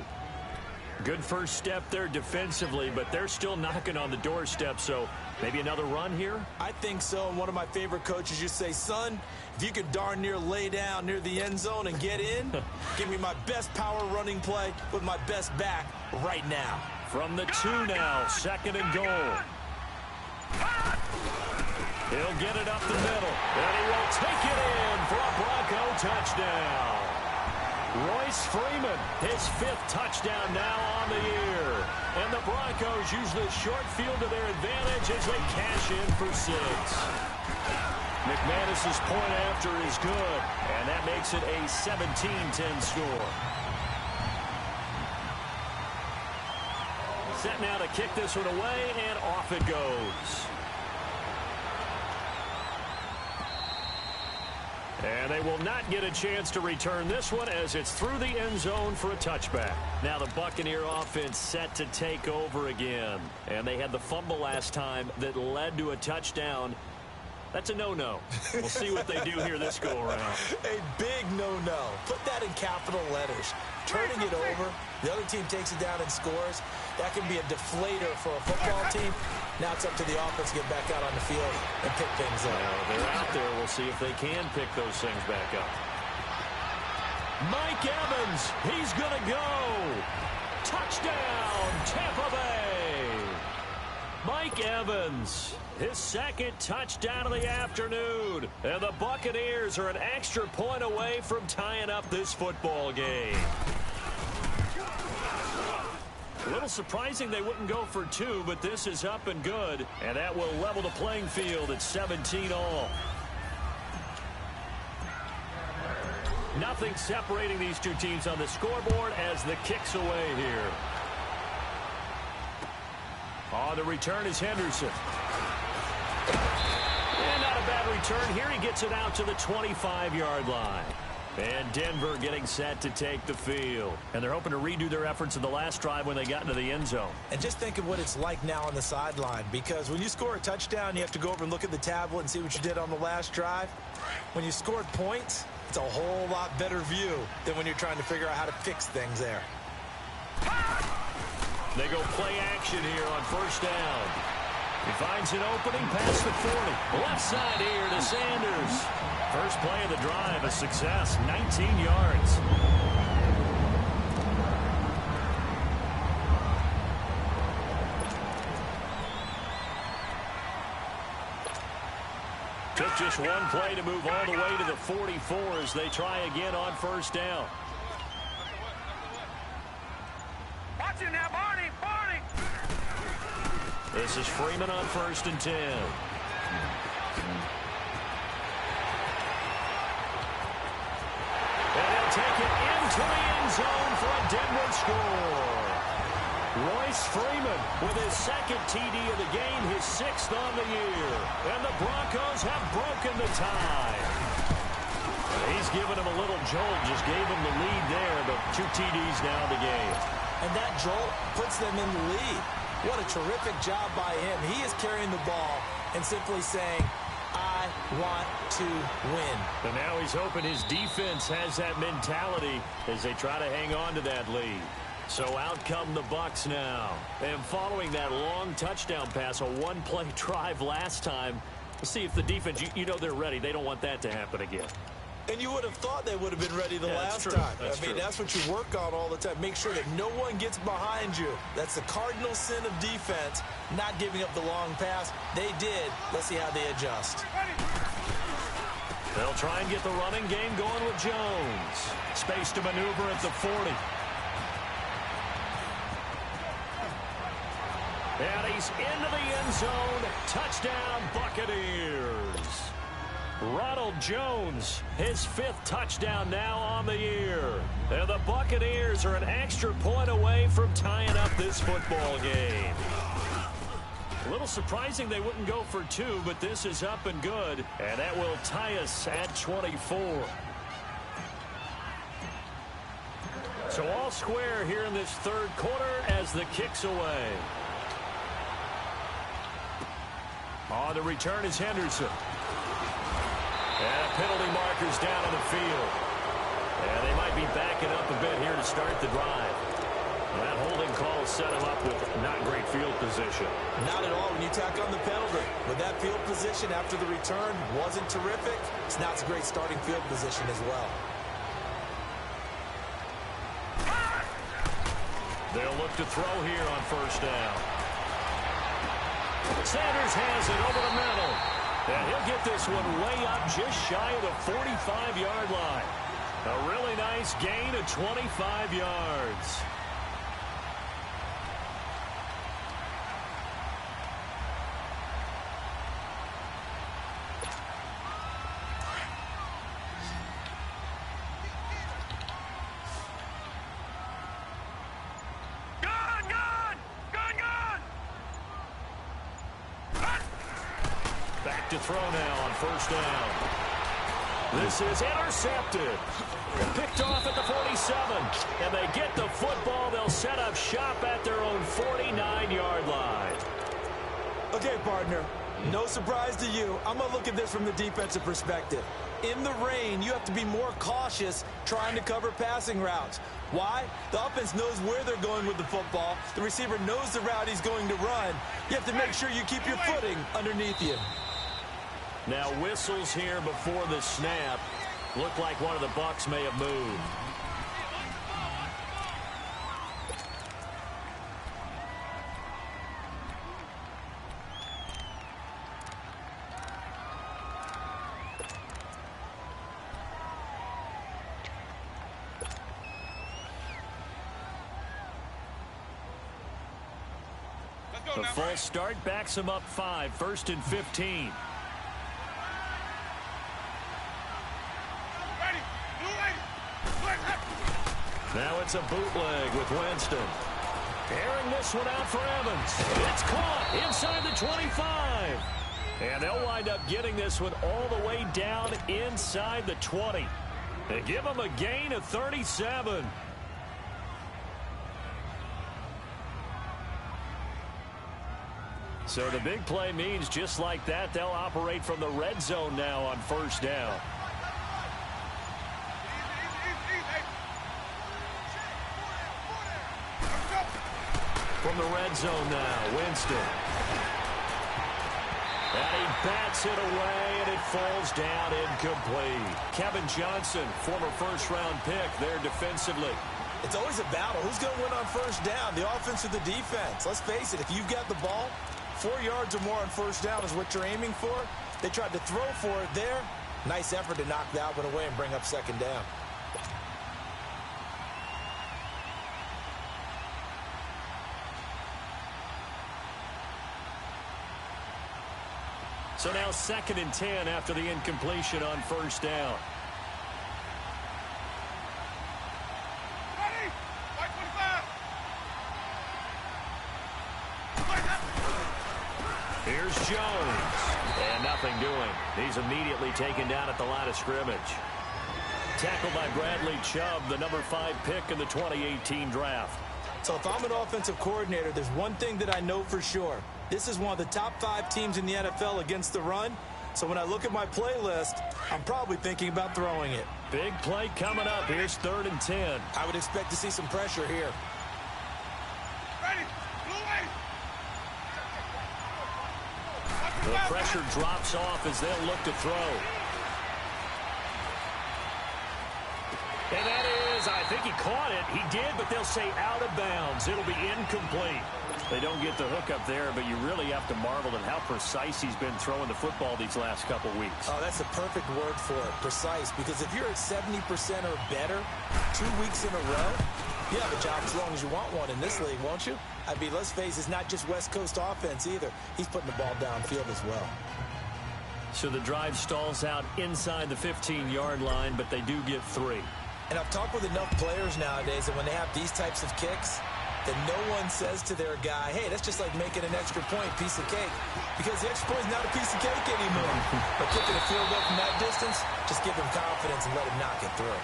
Good first step there defensively, but they're still knocking on the doorstep, so maybe another run here? I think so. And one of my favorite coaches used to say, son, if you could darn near lay down near the end zone and get in, give me my best power running play with my best back right now. From the 2 now, second and goal. He'll get it up the middle, and he will take it in for a Bronco touchdown. Royce Freeman, his 5th touchdown now on the year. And the Broncos use the short field to their advantage as they cash in for 6. McManus's point after is good, and that makes it a 17-10 score. Set now to kick this one away, and off it goes. And they will not get a chance to return this one as it's through the end zone for a touchback. Now the Buccaneer offense set to take over again. And they had the fumble last time that led to a touchdown. That's a no-no. We'll see what they do here this go-around. A big no-no. Put that in capital letters. Turning it over, the other team takes it down and scores. That can be a deflator for a football team. Now it's up to the offense to get back out on the field and pick things up. Well, they're out there. We'll see if they can pick those things back up. Mike Evans, he's going to go. Touchdown, Tampa Bay. Mike Evans, his 2nd touchdown of the afternoon. And the Buccaneers are an extra point away from tying up this football game. A little surprising they wouldn't go for 2, but this is up and good. And that will level the playing field at 17-all. Nothing separating these two teams on the scoreboard as the kick's away here. On the return is Henderson. And not a bad return here. He gets it out to the 25-yard line. And Denver getting set to take the field. And they're hoping to redo their efforts in the last drive when they got into the end zone. And just think of what it's like now on the sideline, because when you score a touchdown, you have to go over and look at the tablet and see what you did on the last drive. When you scored points, it's a whole lot better view than when you're trying to figure out how to fix things there. They go play action here on first down. He finds an opening past the 40. Left side here to Sanders. First play of the drive, a success, 19 yards. Took just one play to move all the way to the 44 as they try again on first down. Watch him now, Barney! Barney! This is Freeman on 1st and 10. And he'll take it into the end zone for a Denver score. Royce Freeman with his 2nd TD of the game, his 6th on the year. And the Broncos have broken the tie. He's given him a little jolt, just gave him the lead there, but 2 TDs now in the game. And that jolt puts them in the lead. What a terrific job by him. He is carrying the ball and simply saying, I want to win. And now he's hoping his defense has that mentality as they try to hang on to that lead. So out come the Bucs now. And following that long touchdown pass, a one-play drive last time, we'll see if the defense, you know they're ready. They don't want that to happen again. And you would have thought they would have been ready the last true. time. That's true. That's what you work on all the time. Make sure that no one gets behind you. That's the cardinal sin of defense, not giving up the long pass. They did. Let's see how they adjust. They'll try and get the running game going with Jones. Space to maneuver at the 40. And he's into the end zone. Touchdown, Buccaneers. Ronald Jones, his 5th touchdown now on the year. And the Buccaneers are an extra point away from tying up this football game. A little surprising they wouldn't go for 2, but this is up and good. And that will tie us at 24. So all square here in this 3rd quarter as the kick's away. On the return is Henderson. And penalty markers down on the field. And they might be backing up a bit here to start the drive. That holding call set him up with not great field position. Not at all when you tack on the penalty. But that field position after the return wasn't terrific. It's not a great starting field position as well. They'll look to throw here on 1st down. Sanders has it over the middle. And he'll get this one way up just shy of the 45-yard line. A really nice gain of 25 yards. To throw now on 1st down. This is intercepted. Picked off at the 47. And they get the football. They'll set up shop at their own 49-yard line. Okay, partner. No surprise to you. I'm going to look at this from the defensive perspective. In the rain, you have to be more cautious trying to cover passing routes. Why? The offense knows where they're going with the football. The receiver knows the route he's going to run. You have to make sure you keep your footing underneath you. Now whistles here before the snap. Looked like one of the Bucs may have moved. The false start backs him up 5, 1st and 15. Now it's a bootleg with Winston. Airing this one out for Evans. It's caught inside the 25. And they'll wind up getting this one all the way down inside the 20. They give them a gain of 37. So the big play means just like that, they'll operate from the red zone now on 1st down. From the red zone now, Winston. And he bats it away, and it falls down incomplete. Kevin Johnson, former 1st-round pick there defensively. It's always a battle. Who's going to win on 1st down, the offense or the defense? Let's face it, if you've got the ball, 4 yards or more on 1st down is what you're aiming for. They tried to throw for it there. Nice effort to knock that one away and bring up 2nd down. So now 2nd and 10 after the incompletion on 1st down. Ready? 525. Here's Jones. And nothing doing. He's immediately taken down at the line of scrimmage. Tackled by Bradley Chubb, the number 5 pick in the 2018 draft. So if I'm an offensive coordinator, there's one thing that I know for sure. This is one of the top 5 teams in the NFL against the run. So when I look at my playlist, I'm probably thinking about throwing it. Big play coming up. Here's 3rd and 10. I would expect to see some pressure here. Ready? Blue wave. The pressure drops off as they'll look to throw. And that is, I think he caught it. He did, but they'll say out of bounds. It'll be incomplete. They don't get the hook up there, but you really have to marvel at how precise he's been throwing the football these last couple weeks. Oh, that's the perfect word for it, precise. Because if you're at 70% or better 2 weeks in a row, You have a job as long as you want one in this league, won't you? I mean, let's face it, it's not just West Coast offense either. He's putting the ball downfield as well. So the drive stalls out inside the 15-yard line, but they do get 3. And I've talked with enough players nowadays that when they have these types of kicks, that no one says to their guy, hey, that's just like making an extra point, piece of cake. Because the extra point is not a piece of cake anymore. But kicking a field goal from that distance, just give him confidence and let him knock it through.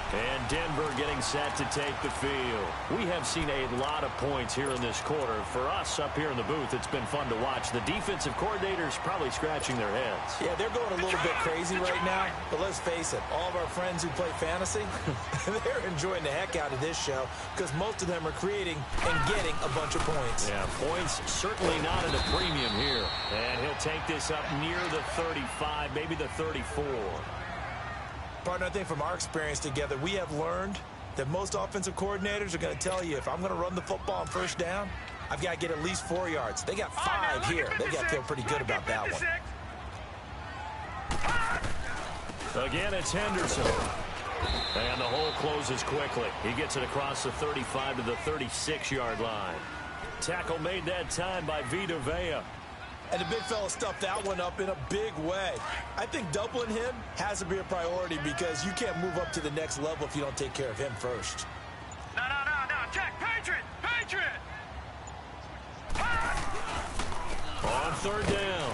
And Denver getting set to take the field. We have seen a lot of points here in this quarter. For us up here in the booth, it's been fun to watch. The defensive coordinators probably scratching their heads. Yeah, they're going a little bit crazy right now. But let's face it, all of our friends who play fantasy, they're enjoying the heck out of this show because most of them are creating and getting a bunch of points. Yeah, points certainly not at a premium here. And he'll take this up near the 35, maybe the 34. Partner, I think from our experience together, we have learned that most offensive coordinators are going to tell you, if I'm going to run the football on first down, I've got to get at least 4 yards. They got 5 here. They've got to feel pretty good about that one. Again, it's Henderson. And the hole closes quickly. He gets it across the 35 to the 36-yard line. Tackle made that time by Vita Vea. And the big fella stuffed that one up in a big way. I think doubling him has to be a priority because you can't move up to the next level if you don't take care of him first. No. Check. Patriot. On third down,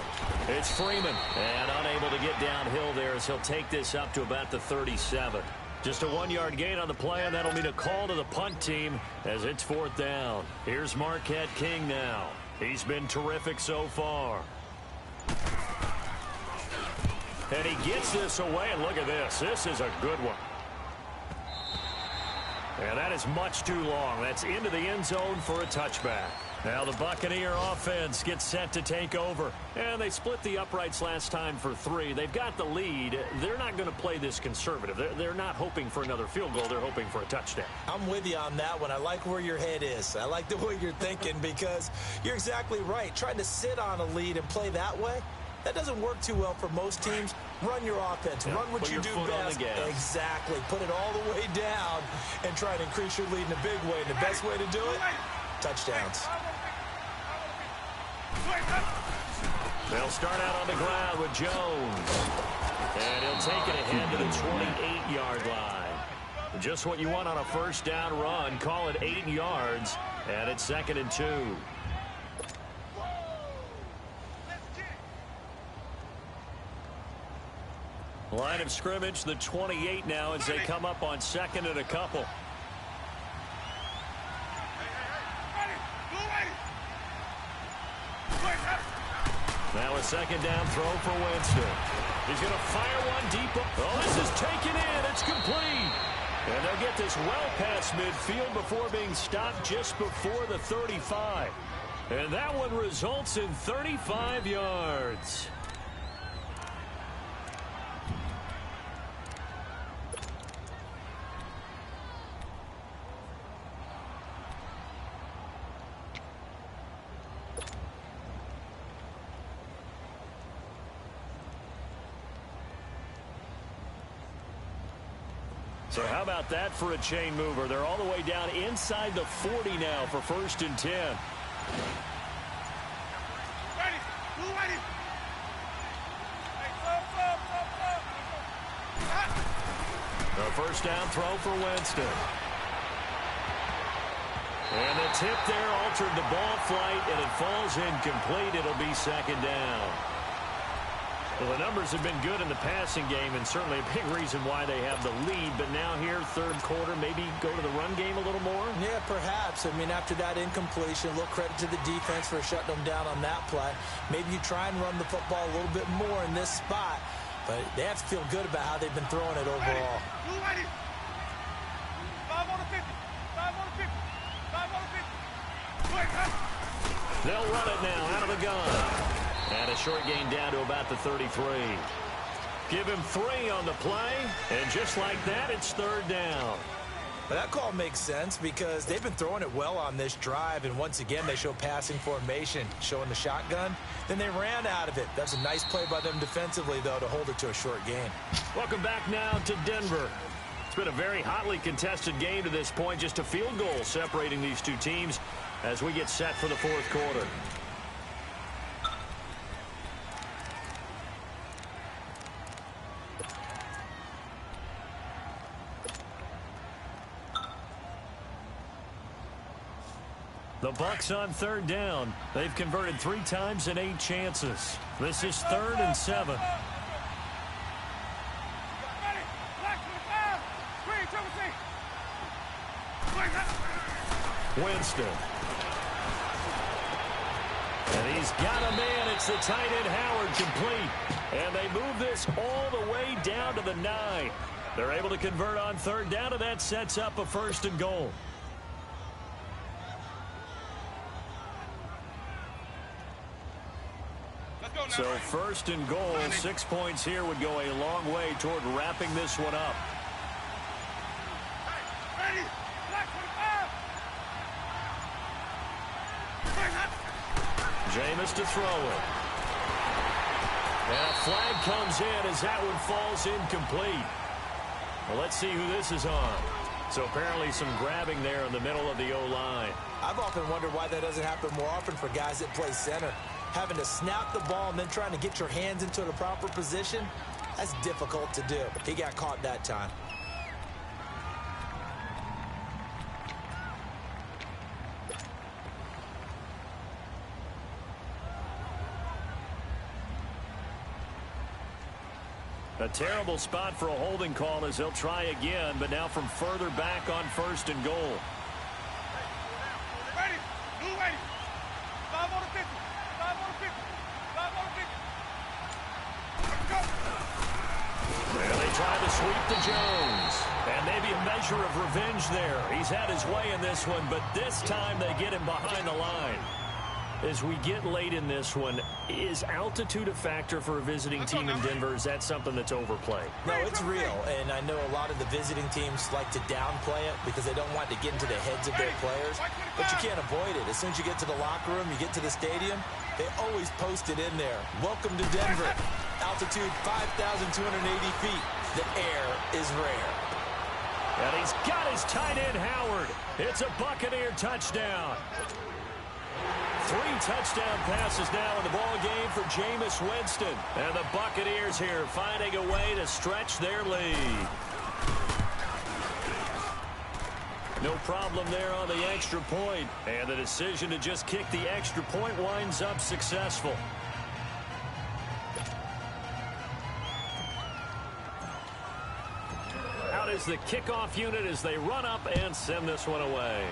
it's Freeman. And unable to get downhill there as he'll take this up to about the 37. Just a 1-yard gain on the play, and that'll mean a call to the punt team as it's 4th down. Here's Marquette King now. He's been terrific so far. And he gets this away, and look at this. This is a good one. And that is much too long. That's into the end zone for a touchback. Now the Buccaneer offense gets set to take over. And they split the uprights last time for 3. They've got the lead. They're not going to play this conservative. They're not hoping for another field goal. They're hoping for a touchdown. I'm with you on that one. I like where your head is. I like the way you're thinking because you're exactly right. Trying to sit on a lead and play that way, that doesn't work too well for most teams. Run your offense. Yeah, run what you do best. Exactly. Put it all the way down and try to increase your lead in a big way. And the best way to do it, touchdowns. They'll start out on the ground with Jones. And he'll take it ahead to the 28-yard line. Just what you want on a first down run. Call it 8 yards. And it's 2nd and 2. Line of scrimmage, the 28 now as they come up on 2nd and a couple. Now a 2nd down throw for Winston. He's going to fire one deep. Oh, this is taken in. It's complete. And they'll get this well past midfield before being stopped just before the 35. And that one results in 35 yards. So how about that for a chain mover? They're all the way down inside the 40 now for 1st and 10. A first down throw for Winston. And the tip there altered the ball flight, and it falls incomplete. It'll be 2nd down. Well, the numbers have been good in the passing game, and certainly a big reason why they have the lead. But now here, 3rd quarter, maybe go to the run game a little more? Yeah, perhaps. I mean, after that incompletion, a little credit to the defense for shutting them down on that play. Maybe you try and run the football a little bit more in this spot. But they have to feel good about how they've been throwing it overall. 5 on the 50. 5 on the 50. 5 on the 50. They'll run it now out of the gun. And a short gain down to about the 33. Give him 3 on the play, and just like that, it's 3rd down. But that call makes sense because they've been throwing it well on this drive, and once again, they show passing formation, showing the shotgun. Then they ran out of it. That's a nice play by them defensively, though, to hold it to a short gain. Welcome back now to Denver. It's been a very hotly contested game to this point. Just a field goal separating these two teams as we get set for the fourth quarter. The Bucs on third down. They've converted 3 times in 8 chances. This is 3rd and 7. Winston. And he's got a man. It's the tight end Howard, complete. And they move this all the way down to the 9. They're able to convert on third down, and that sets up a 1st and goal. So 1st and goal, 6 points here would go a long way toward wrapping this one up. Jameis to throw it. And a flag comes in as that one falls incomplete. Well, let's see who this is on. So apparently some grabbing there in the middle of the O-line. I've often wondered why that doesn't happen more often for guys that play center. Having to snap the ball and then trying to get your hands into the proper position, that's difficult to do. He got caught that time. A terrible spot for a holding call as they'll try again, but now from further back on 1st and goal. Ready, new ready. 5 on the 50. 5 on the 50. 5 on the 50. And they try to sweep to Jones. And maybe a measure of revenge there. He's had his way in this one, but this time they get him behind the line. As we get late in this one, is altitude a factor for a visiting team in Denver? Is that something that's overplayed? No, it's real, and I know a lot of the visiting teams like to downplay it because they don't want to get into the heads of their players, but you can't avoid it. As soon as you get to the locker room, you get to the stadium, they always post it in there. Welcome to Denver. Altitude 5,280 feet. The air is rare. And he's got his tight end, Howard. It's a Buccaneer touchdown. 3 touchdown passes now in the ball game for Jameis Winston. And the Buccaneers here finding a way to stretch their lead. No problem there on the extra point. And the decision to just kick the extra point winds up successful. Out is the kickoff unit as they run up and send this one away.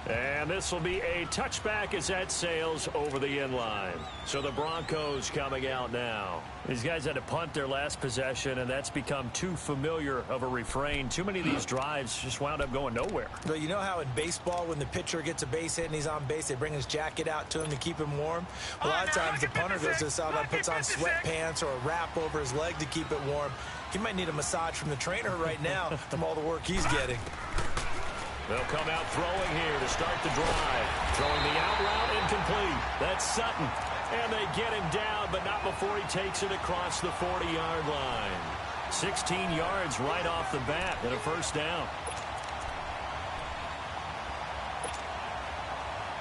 And this will be a touchback as that sails over the end line. So the Broncos coming out now. These guys had to punt their last possession, and that's become too familiar of a refrain. Too many of these drives just wound up going nowhere. But you know how in baseball, when the pitcher gets a base hit and he's on base, they bring his jacket out to him to keep him warm? A lot of times the punter goes to the sideline, puts on sweatpants or a wrap over his leg to keep it warm. He might need a massage from the trainer right now from all the work he's getting. They'll come out throwing here to start the drive. Throwing the out route incomplete. That's Sutton. And they get him down, but not before he takes it across the 40-yard line. 16 yards right off the bat and a 1st down.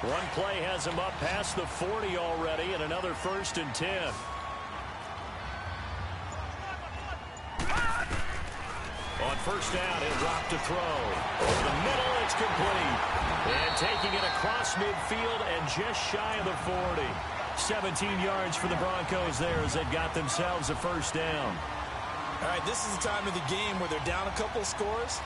One play has him up past the 40 already and another 1st and 10. On 1st down, he'll drop to throw. Over the middle, it's complete. And taking it across midfield and just shy of the 40. 17 yards for the Broncos there as they've got themselves a 1st down. All right, this is the time of the game where they're down a couple scores,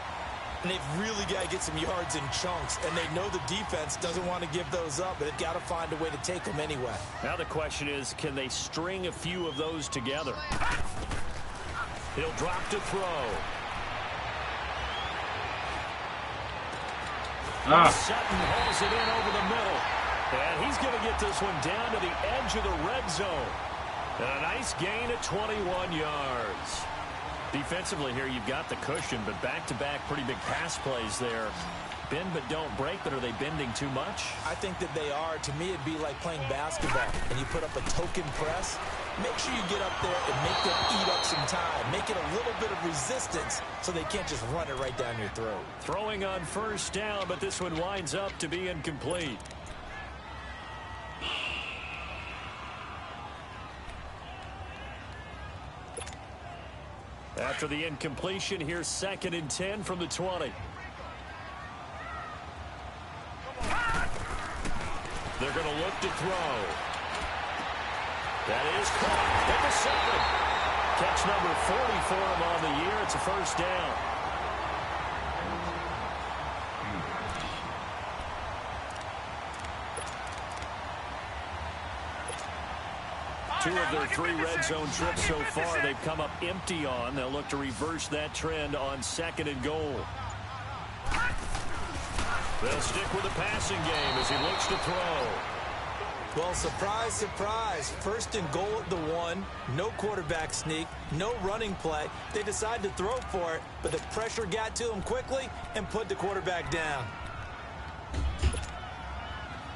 and they've really got to get some yards in chunks, and they know the defense doesn't want to give those up, but they've got to find a way to take them anyway. Now the question is, can they string a few of those together? He'll drop to throw. Sutton hauls it in over the middle. And he's going to get this one down to the edge of the red zone. And a nice gain of 21 yards. Defensively here, you've got the cushion, but back-to-back pretty big pass plays there. bend but don't break, but are they bending too much? I think that they are. To me, it'd be like playing basketball, and you put up a token press. Make sure you get up there and make them eat up some time. Make it a little bit of resistance so they can't just run it right down your throat. Throwing on first down, but this one winds up to be incomplete. After the incompletion, here's 2nd and 10 from the 20. They're going to look to throw. That is caught at the 7. Catch number 40 for him on the year. It's a first down. Two of their 3 red zone trips so far they've come up empty on. They'll look to reverse that trend on 2nd and goal. They'll stick with the passing game as he looks to throw. Well, surprise, surprise. 1st and goal at the 1. No quarterback sneak. No running play. They decide to throw for it, but the pressure got to him quickly and put the quarterback down.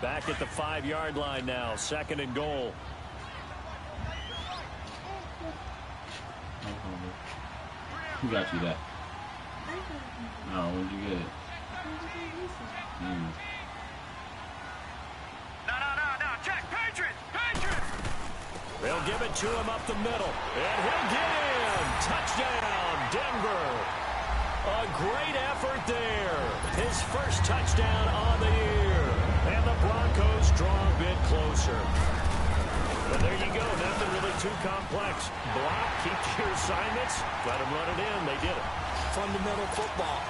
Back at the 5-yard line now. 2nd and goal. Who got you that? Oh, where'd you get it? No, check, Patriot! They'll give it to him up the middle, and he'll get in. Touchdown, Denver. A great effort there. His first touchdown on the year. And the Broncos draw a bit closer. And there you go. Nothing really too complex. Block, keep your assignments, let them run it in. They did it. Fundamental football.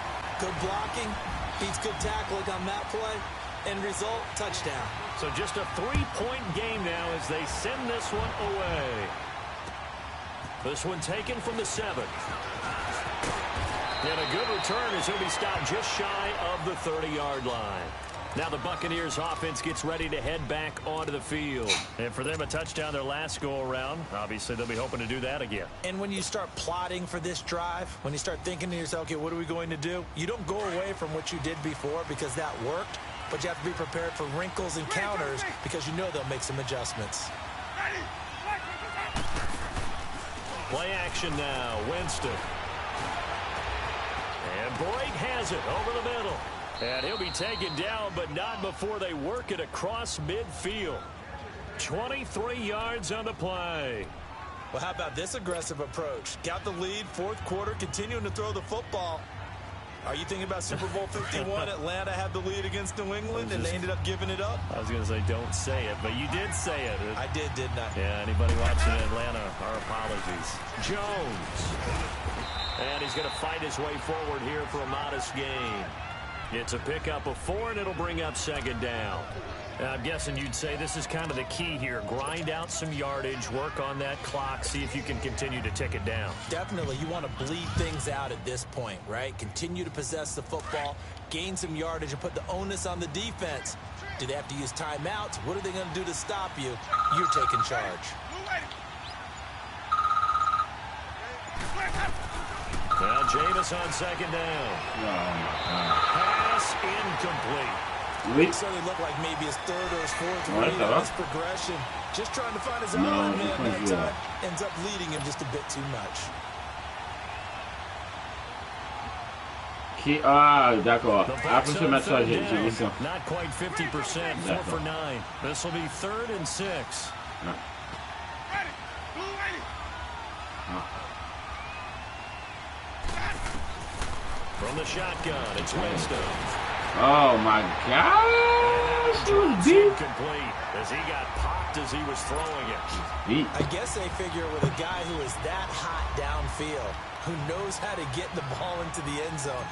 Good blocking, beats good tackling on that play, end result, touchdown. So just a 3-point game now as they send this one away. This one taken from the 7. And a good return as he'll be stopped just shy of the 30-yard line. Now the Buccaneers offense gets ready to head back onto the field. And for them, a touchdown their last go-around. Obviously, they'll be hoping to do that again. And when you start plotting for this drive, when you start thinking to yourself, okay, what are we going to do? You don't go away from what you did before because that worked, but you have to be prepared for wrinkles and counters because you know they'll make some adjustments. Play action now, Winston. And Blake has it over the middle. And he'll be taken down, but not before they work it across midfield. 23 yards on the play. Well, how about this aggressive approach? Got the lead, 4th quarter, continuing to throw the football. Are you thinking about Super Bowl 51? Atlanta had the lead against New England, and they ended up giving it up? I was going to say don't say it, but you did say it. I did, didn't I? Yeah, anybody watching Atlanta, our apologies. Jones. And he's going to fight his way forward here for a modest gain. It's a pickup of 4, and it'll bring up 2nd down. I'm guessing you'd say this is kind of the key here. Grind out some yardage, work on that clock, see if you can continue to tick it down. Definitely. You want to bleed things out at this point, right? Continue to possess the football, gain some yardage, and put the onus on the defense. Do they have to use timeouts? What are they going to do to stop you? You're taking charge. Now Jameis on 2nd down. Pass incomplete. So they look like maybe his 3rd or his 4th read on this progression. Just trying to find his own man that time. Ends up leading him just a bit too much. D'accord. Après ce match-là, j'ai vu ça. Not quite 50%, 4 for 9. This will be 3rd and 6. From the shotgun, it's Winston. Oh my gosh! It was deep. Complete as he got popped as he was throwing it. I guess they figure with a guy who is that hot downfield, who knows how to get the ball into the end zone,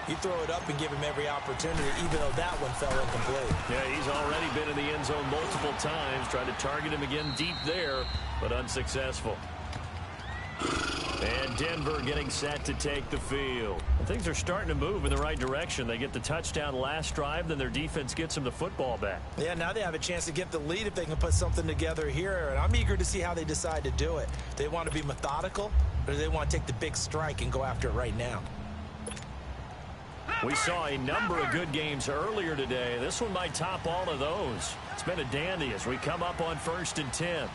you throw it up and give him every opportunity, even though that one fell incomplete. Yeah, he's already been in the end zone multiple times, tried to target him again deep there, but unsuccessful. And Denver getting set to take the field. Things are starting to move in the right direction. They get the touchdown last drive, then their defense gets them the football back. Yeah, now they have a chance to get the lead if they can put something together here. And I'm eager to see how they decide to do it. They want to be methodical, or do they want to take the big strike and go after it right now? We saw a number of good games earlier today. This one might top all of those. It's been a dandy as we come up on 1st and 10.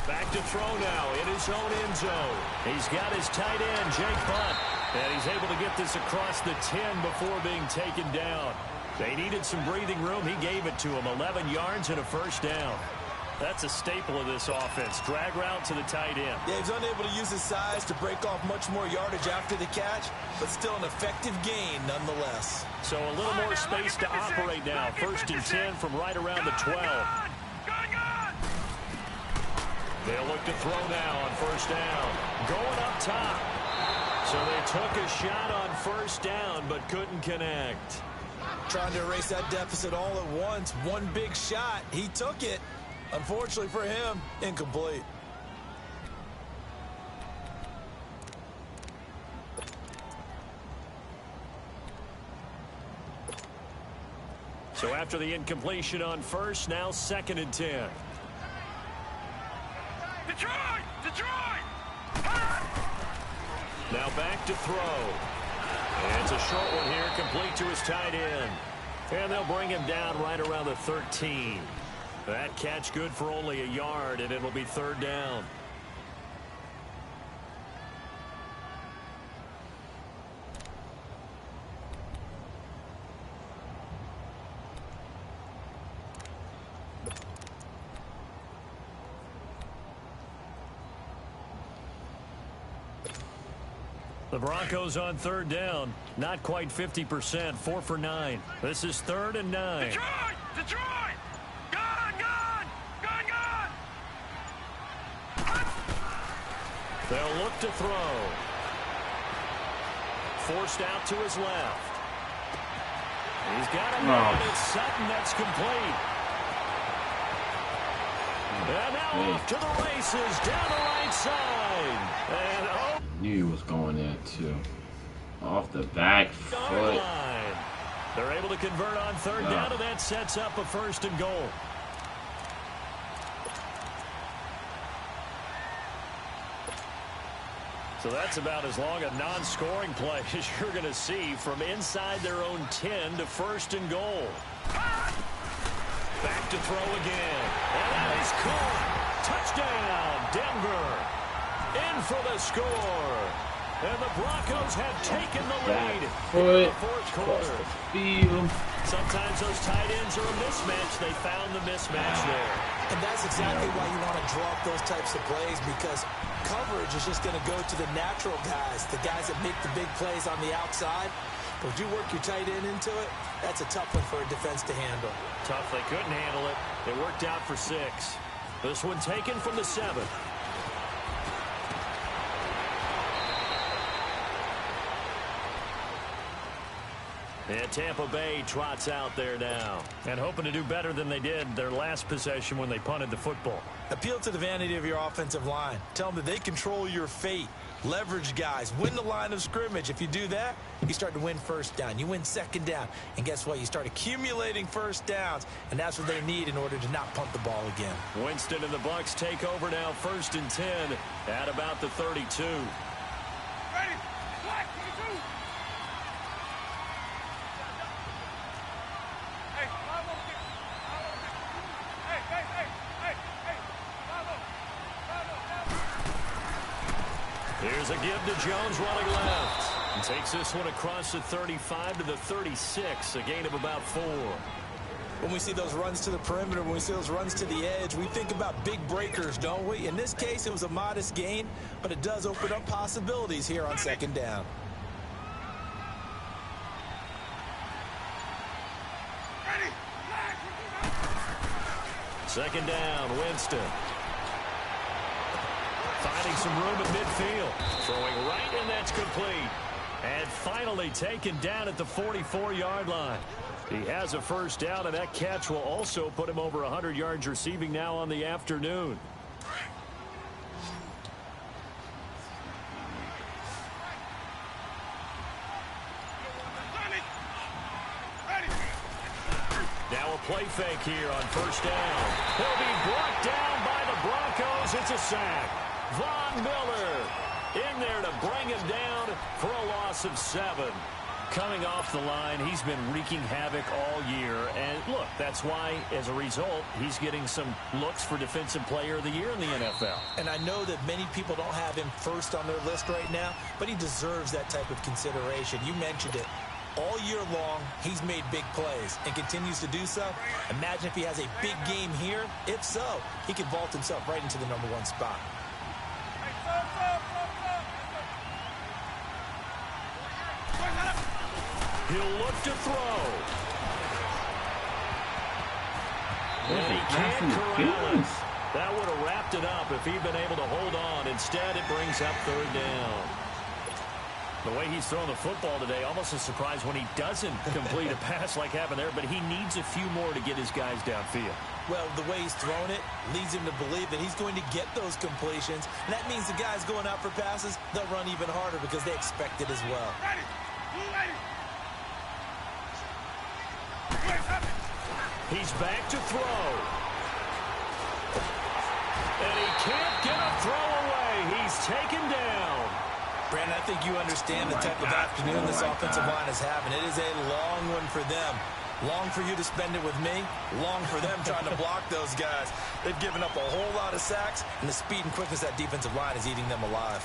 Back to throw now in his own end zone. He's got his tight end, Jake Butt. And he's able to get this across the 10 before being taken down. They needed some breathing room. He gave it to him. 11 yards and a first down. That's a staple of this offense. Drag route to the tight end. Yeah, he's unable to use his size to break off much more yardage after the catch, but still an effective gain nonetheless. So a little more space to operate now. 1st and 10 from right around the 12. They'll look to throw now on 1st down. Going up top. So they took a shot on 1st down, but couldn't connect. Trying to erase that deficit all at once. One big shot. He took it. Unfortunately for him, incomplete. So after the incompletion on 1st, now 2nd and 10. Detroit! Now back to throw. And it's a short one here, complete to his tight end. And they'll bring him down right around the 13. That catch good for only a yard, and it'll be 3rd down. The Broncos on 3rd down. Not quite 50%. 4 for 9. This is 3rd and 9. Detroit! They'll look to throw. Forced out to his left. He's got him down. It's Sutton. That's complete. And now off to the races down the right side. And oh. Knew he was going there too. Off the back foot. They're able to convert on 3rd down, and that sets up a 1st and goal. So that's about as long a non-scoring play as you're going to see from inside their own 10 to 1st and goal. Back to throw again. And that is caught. Touchdown, Denver. In for the score. And the Broncos have taken the lead in the 4th quarter. Sometimes those tight ends are a mismatch. They found the mismatch there. And that's exactly why you want to draw up those types of plays, because coverage is just going to go to the natural guys, the guys that make the big plays on the outside. But if you work your tight end into it, that's a tough one for a defense to handle. Tough. They couldn't handle it. It worked out for 6. This one taken from the 7. And Tampa Bay trots out there now. And hoping to do better than they did their last possession when they punted the football. Appeal to the vanity of your offensive line. Tell them that they control your fate. Leverage guys. Win the line of scrimmage. If you do that, you start to win 1st down. You win 2nd down. And guess what? You start accumulating 1st downs. And that's what they need in order to not punt the ball again. Winston and the Bucs take over now 1st and 10 at about the 32. Ready? Black, 22. Here's a give to Jones running left. And takes this one across the 35 to the 36, a gain of about 4. When we see those runs to the perimeter, when we see those runs to the edge, we think about big breakers, don't we? In this case, it was a modest gain, but it does open up possibilities here on 2nd down. Ready? 2nd down, Winston. Finding some room at midfield. Throwing right, and that's complete. And finally taken down at the 44-yard line. He has a 1st down, and that catch will also put him over 100 yards receiving now on the afternoon. Now a play fake here on 1st down. He'll be brought down by the Broncos. It's a sack. Von Miller in there to bring him down for a loss of 7. Coming off the line, he's been wreaking havoc all year. And look, that's why, as a result, he's getting some looks for Defensive Player of the Year in the NFL. And I know that many people don't have him first on their list right now, but he deserves that type of consideration. You mentioned it. All year long, he's made big plays and continues to do so. Imagine if he has a big game here. If so, he could vault himself right into the #1 spot. He'll look to throw. And he can't corral it. That would have wrapped it up if he'd been able to hold on. Instead, it brings up 3rd down. The way he's throwing the football today, almost a surprise when he doesn't complete a pass like happened there, but he needs a few more to get his guys downfield. Well, the way he's thrown it leads him to believe that he's going to get those completions. And that means the guys going out for passes, they'll run even harder because they expect it as well. He's back to throw. And he can't get a throw away. He's taken down. Brandon, I think you understand the type of afternoon this offensive line is having. It is a long one for them. Long for you to spend it with me. Long for them trying to block those guys. They've given up a whole lot of sacks, and the speed and quickness of that defensive line is eating them alive.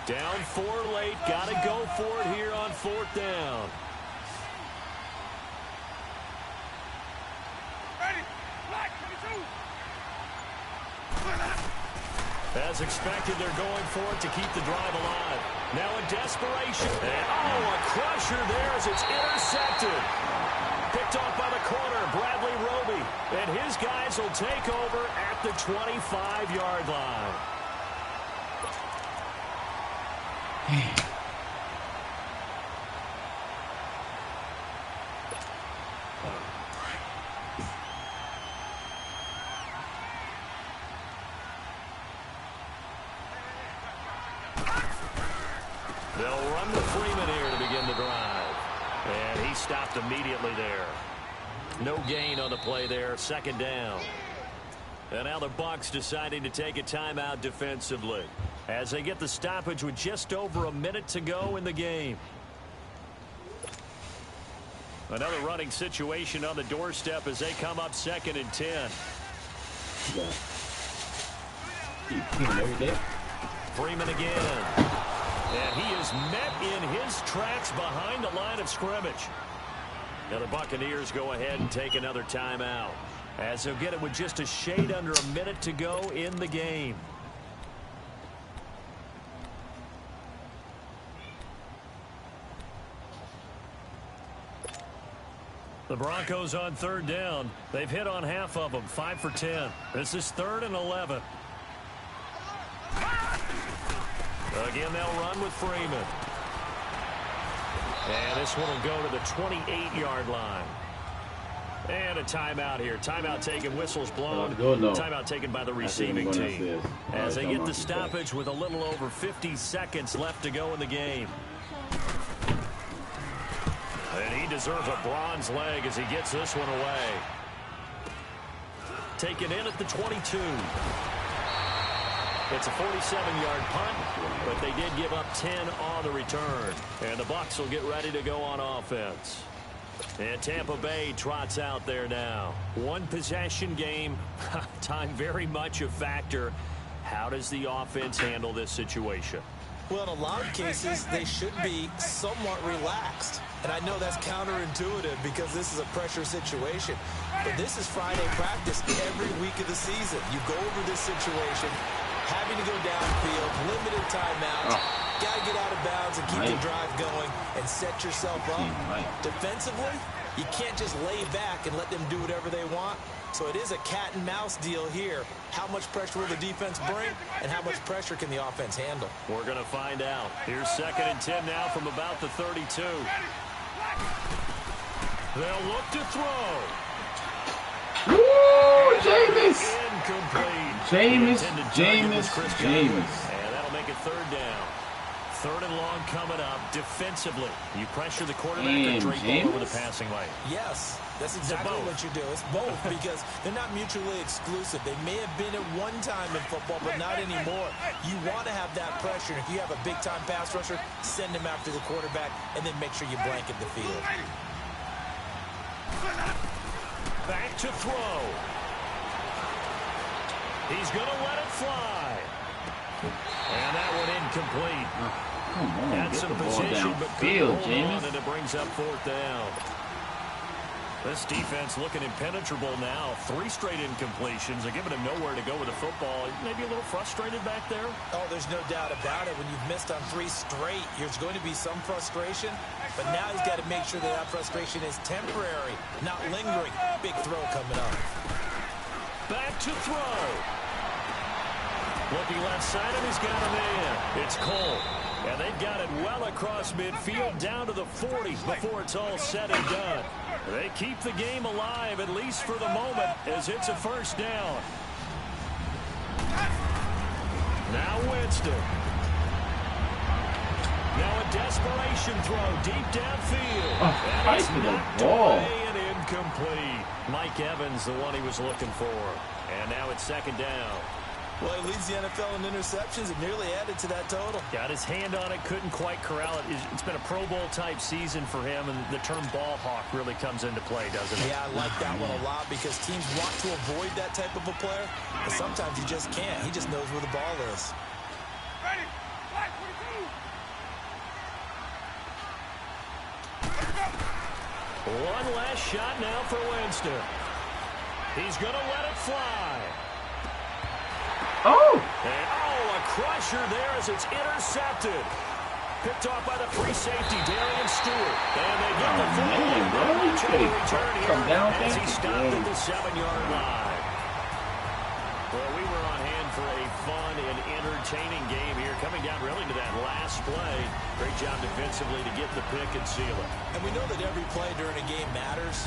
Down 4 late. Got to go for it here on 4th down. As expected, they're going for it to keep the drive alive. Now in desperation. And, a crusher there as it's intercepted. Picked off by the corner, Bradley Roby. And his guys will take over at the 25-yard line. They'll run with Freeman here to begin the drive. And he stopped immediately there. No gain on the play there. 2nd down. And now the Bucs deciding to take a timeout defensively as they get the stoppage with just over a minute to go in the game. Another running situation on the doorstep as they come up 2nd and 10. Freeman again. And he is met in his tracks behind the line of scrimmage. Now the Buccaneers go ahead and take another timeout as they'll get it with just a shade under a minute to go in the game. The Broncos on 3rd down. They've hit on half of them, 5 for 10. This is 3rd and 11. Again, they'll run with Freeman. And this one will go to the 28-yard line. And a timeout here. Timeout taken, whistles blown. Timeout taken by the receiving team. As they get the stoppage with a little over 50 seconds left to go in the game. And he deserves a bronze leg as he gets this one away. Taken in at the 22. It's a 47-yard punt, but they did give up 10 on the return. And the Bucs will get ready to go on offense. And Tampa Bay trots out there now. One possession game. Time very much a factor. How does the offense handle this situation? Well, in a lot of cases, they should be somewhat relaxed. And I know that's counterintuitive because this is a pressure situation. But this is Friday practice every week of the season. You go over this situation, having to go downfield, limited timeouts, got to get out of bounds and keep the drive going and set yourself up. Defensively, you can't just lay back and let them do whatever they want. So it is a cat and mouse deal here. How much pressure will the defense bring and how much pressure can the offense handle? We're going to find out. Here's 2nd and 10 now from about the 32. They'll look to throw. Woo! Jameis! Incomplete. Jameis. And that'll make it 3rd 3rd and long coming up. Defensively, you pressure the quarterback or drape all over the passing lane? Yes, that's exactly what you do. It's both because they're not mutually exclusive. They may have been at one time in football, but not anymore. You want to have that pressure. If you have a big-time pass rusher, send him after the quarterback, and then make sure you blanket the field. Back to throw. He's going to let it fly. And that one incomplete. Come on, Had get some the ball position, but couldn't downfield, hold James. on, and it brings up 4th down. This defense looking impenetrable now. 3 straight incompletions. They're giving him nowhere to go with the football. Maybe a little frustrated back there. Oh, there's no doubt about it. When you've missed on 3 straight, there's going to be some frustration. But now he's got to make sure that frustration is temporary, not lingering. Big throw coming up. Back to throw. Looking left side, and he's got a man. It's Cole. And they've got it well across midfield down to the 40 before it's all said and done. They keep the game alive, at least for the moment, as it's a 1st down. Now Winston. Now a desperation throw deep downfield. And it's knocked away and incomplete. Mike Evans, the one he was looking for. And now it's 2nd down. Well, he leads the NFL in interceptions and nearly added to that total. Got his hand on it, couldn't quite corral it. It's been a Pro Bowl-type season for him, and the term ball hawk really comes into play, doesn't it? Yeah, I like that one a lot because teams want to avoid that type of a player, but sometimes you just can't. He just knows where the ball is. Ready? Flag 42. One last shot now for Winston. He's going to let it fly. Oh! And, a crusher there as it's intercepted. Picked off by the free safety, Darian Stewart. And they get the return here as he stopped at the 7-yard line. Well, we were on hand for a fun and entertaining game here, coming down really to that last play. Great job defensively to get the pick and seal it. And we know that every play during a game matters.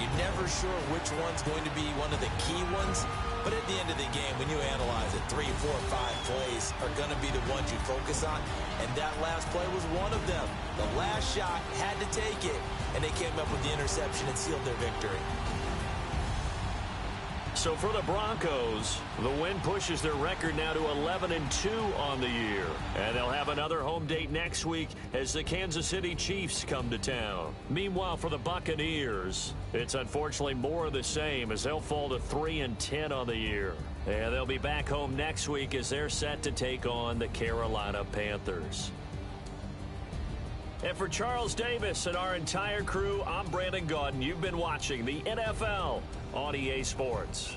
You're never sure which one's going to be one of the key ones. But at the end of the game, when you analyze it, 3, 4, 5 plays are going to be the ones you focus on. And that last play was one of them. The last shot had to take it, and they came up with the interception and sealed their victory. So for the Broncos, the win pushes their record now to 11-2 on the year. And they'll have another home date next week as the Kansas City Chiefs come to town. Meanwhile, for the Buccaneers, it's unfortunately more of the same as they'll fall to 3-10 on the year. And they'll be back home next week as they're set to take on the Carolina Panthers. And for Charles Davis and our entire crew, I'm Brandon Gaudin. You've been watching the NFL on EA Sports.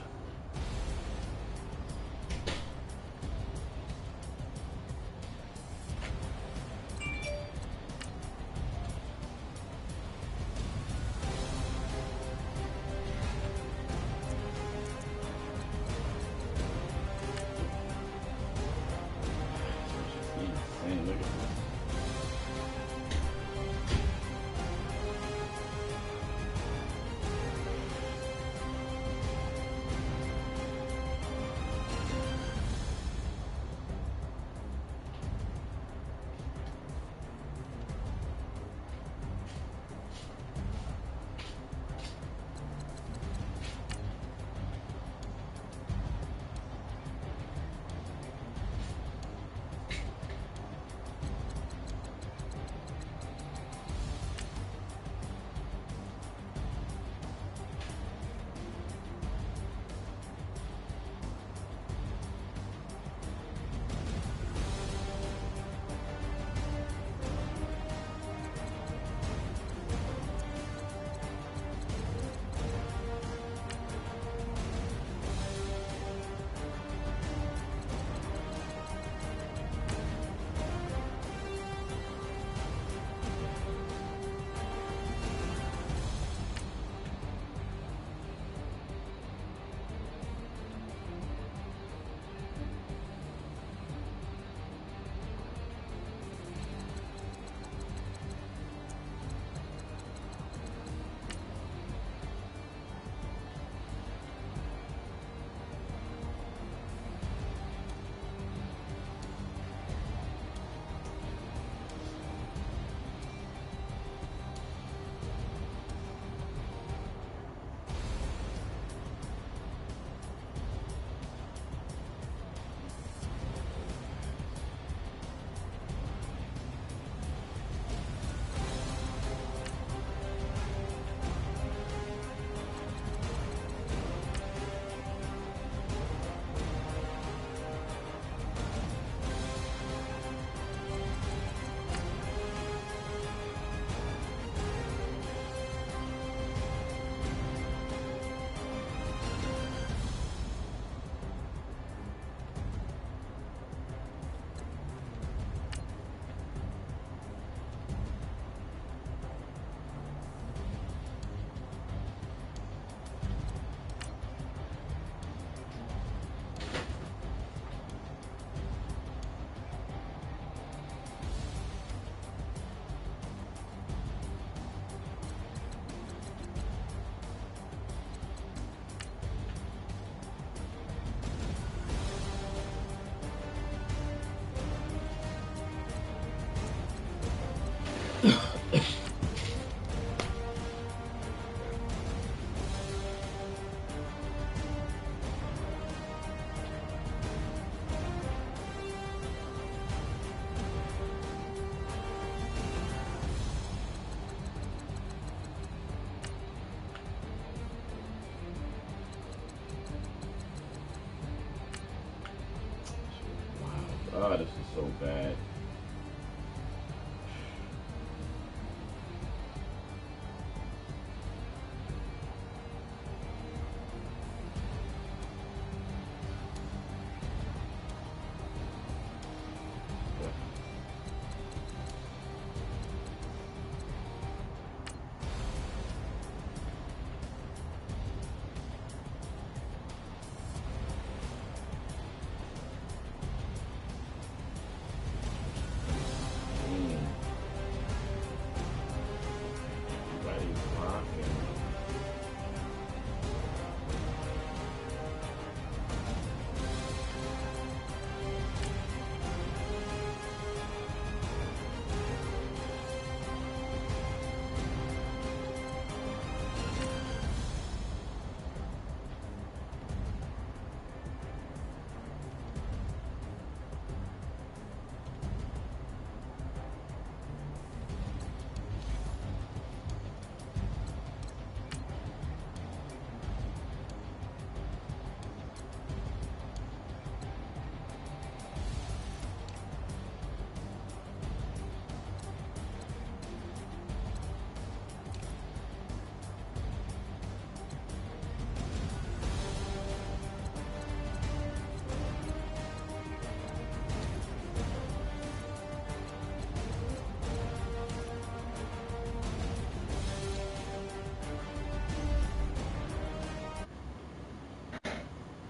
Oh, this is so bad.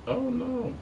Oh no.